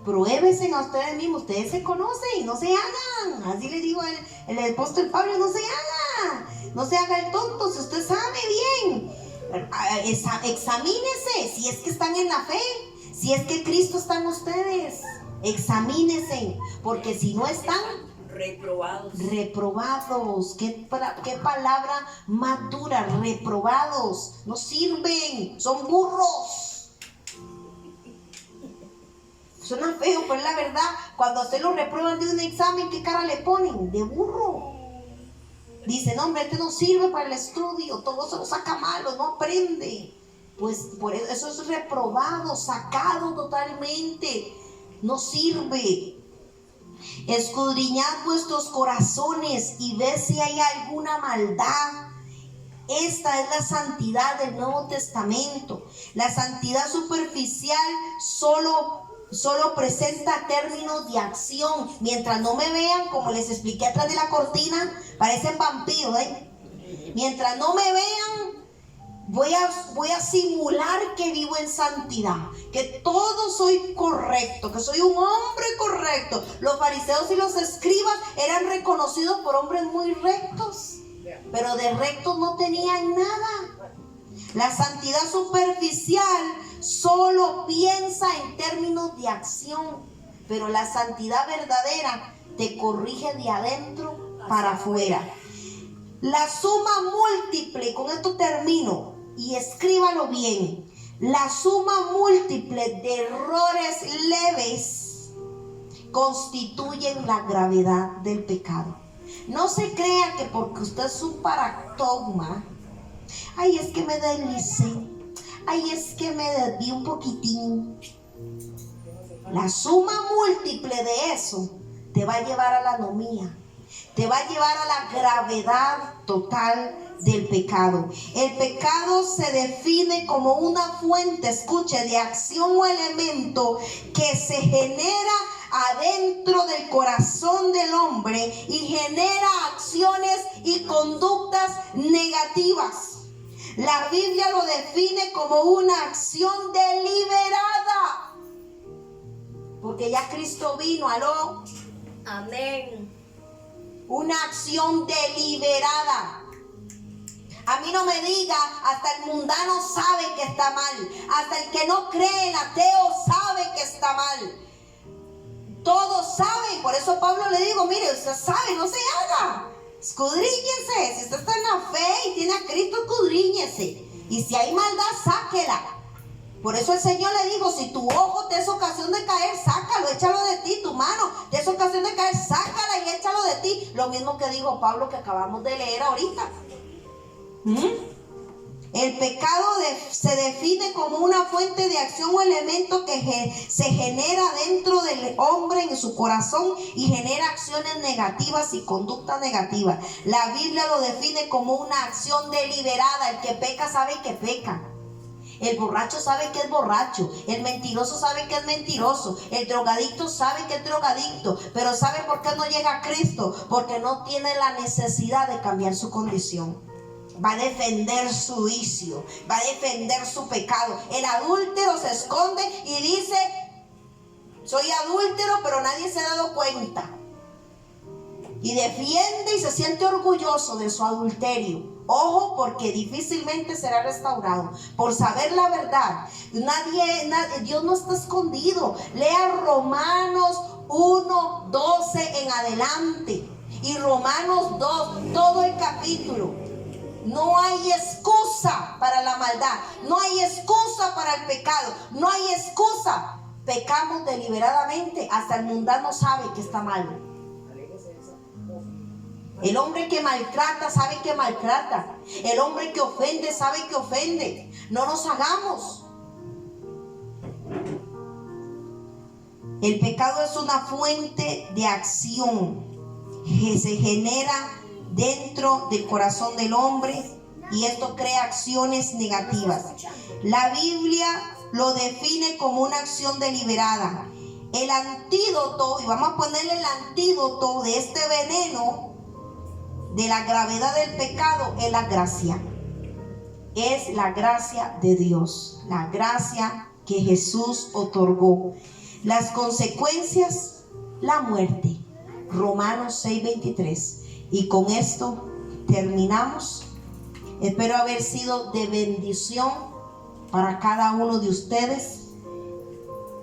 A: Pruébesen a ustedes mismos. Ustedes se conocen y no se hagan. Así le digo el apóstol Pablo: no se haga. No se haga el tonto si usted sabe bien. Examínese si es que están en la fe, si es que Cristo está en ustedes. Examínense, porque si no están
B: reprobados.
A: ¿Qué palabra más dura? Reprobados. No sirven, son burros. Suena feo, pero es la verdad. Cuando a usted lo reprueban de un examen, ¿qué cara le ponen? De burro. Dice: no, hombre, este no sirve para el estudio, todo se lo saca malo, no aprende. Pues por eso es reprobado, sacado totalmente. No sirve. Escudriñad vuestros corazones y ved si hay alguna maldad. Esta es la santidad del Nuevo Testamento. La santidad superficial solo presenta términos de acción. Mientras no me vean, como les expliqué atrás de la cortina, parecen vampiros, Mientras no me vean, voy a simular que vivo en santidad, que todo soy correcto, que soy un hombre correcto. Los fariseos y los escribas eran reconocidos por hombres muy rectos, pero de rectos no tenían nada. La santidad superficial solo piensa en términos de acción, pero la santidad verdadera te corrige de adentro para afuera. La suma múltiple, con esto termino y escríbalo bien, la suma múltiple de errores leves constituyen la gravedad del pecado. No se crea que porque usted es un paractoma, ay, es que me deslicé, ay, es que me desví un poquitín. La suma múltiple de eso te va a llevar a la anomía, te va a llevar a la gravedad total del pecado. El pecado se define como una fuente, escuche, de acción o elemento que se genera adentro del corazón del hombre y genera acciones y conductas negativas. La Biblia lo define como una acción deliberada, porque ya Cristo vino, aló,
B: amén.
A: Una acción deliberada. A mí no me diga, hasta el mundano sabe que está mal, hasta el que no cree, el ateo, sabe que está mal. Todos saben, por eso Pablo le digo: mire, usted sabe, no se haga. Escudriñese, si usted está en la fe y tiene a Cristo, escudriñese. Y si hay maldad, sáquela. Por eso el Señor le dijo: si tu ojo te es ocasión de caer, sácalo, échalo de ti. Tu mano te es ocasión de caer, sácala y échalo de ti. Lo mismo que dijo Pablo, que acabamos de leer ahorita. El pecado se define como una fuente de acción o elemento que se genera dentro del hombre en su corazón y genera acciones negativas y conductas negativas. La Biblia lo define como una acción deliberada. El que peca sabe que peca. El borracho sabe que es borracho. El mentiroso sabe que es mentiroso. El drogadicto sabe que es drogadicto. Pero ¿sabe por qué no llega a Cristo? Porque no tiene la necesidad de cambiar su condición. Va a defender su vicio, va a defender su pecado. El adúltero se esconde y dice: soy adúltero, pero nadie se ha dado cuenta. Y defiende y se siente orgulloso de su adulterio. Ojo, porque difícilmente será restaurado. Por saber la verdad, Dios no está escondido. Lea Romanos 1:12 en adelante. Y Romanos 2, todo el capítulo. No hay excusa para la maldad, no hay excusa para el pecado, no hay excusa. Pecamos deliberadamente, hasta el mundano sabe que está mal. El hombre que maltrata sabe que maltrata. El hombre que ofende sabe que ofende. No nos hagamos. El pecado es una fuente de acción que se genera dentro del corazón del hombre y esto crea acciones negativas. La Biblia lo define como una acción deliberada. El antídoto, y vamos a ponerle el antídoto de este veneno de la gravedad del pecado, es la gracia. Es la gracia de Dios, la gracia que Jesús otorgó. Las consecuencias, la muerte. Romanos 6:23. Y con esto terminamos. Espero haber sido de bendición para cada uno de ustedes.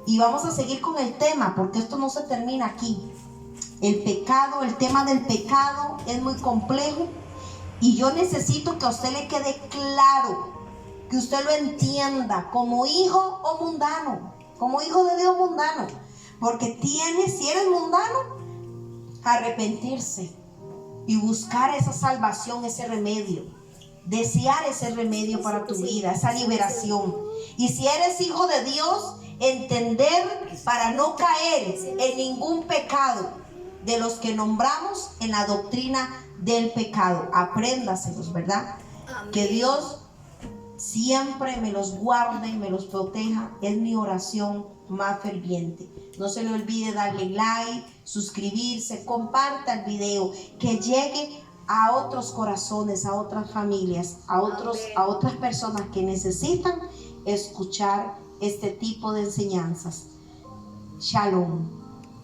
A: Y vamos a seguir con el tema, porque esto no se termina aquí. El pecado, el tema del pecado es muy complejo. Y yo necesito que a usted le quede claro, que usted lo entienda como hijo o mundano, como hijo de Dios mundano. Porque si eres mundano, arrepentirse y buscar esa salvación, ese remedio, desear ese remedio para tu vida, esa liberación. Y si eres hijo de Dios, entender para no caer en ningún pecado de los que nombramos en la doctrina del pecado. Apréndaselos, ¿verdad? Amén. Que Dios siempre me los guarde y me los proteja. Es mi oración más ferviente. No se le olvide darle like, suscribirse, comparta el video, que llegue a otros corazones, a otras familias, a otras personas que necesitan escuchar este tipo de enseñanzas. Shalom.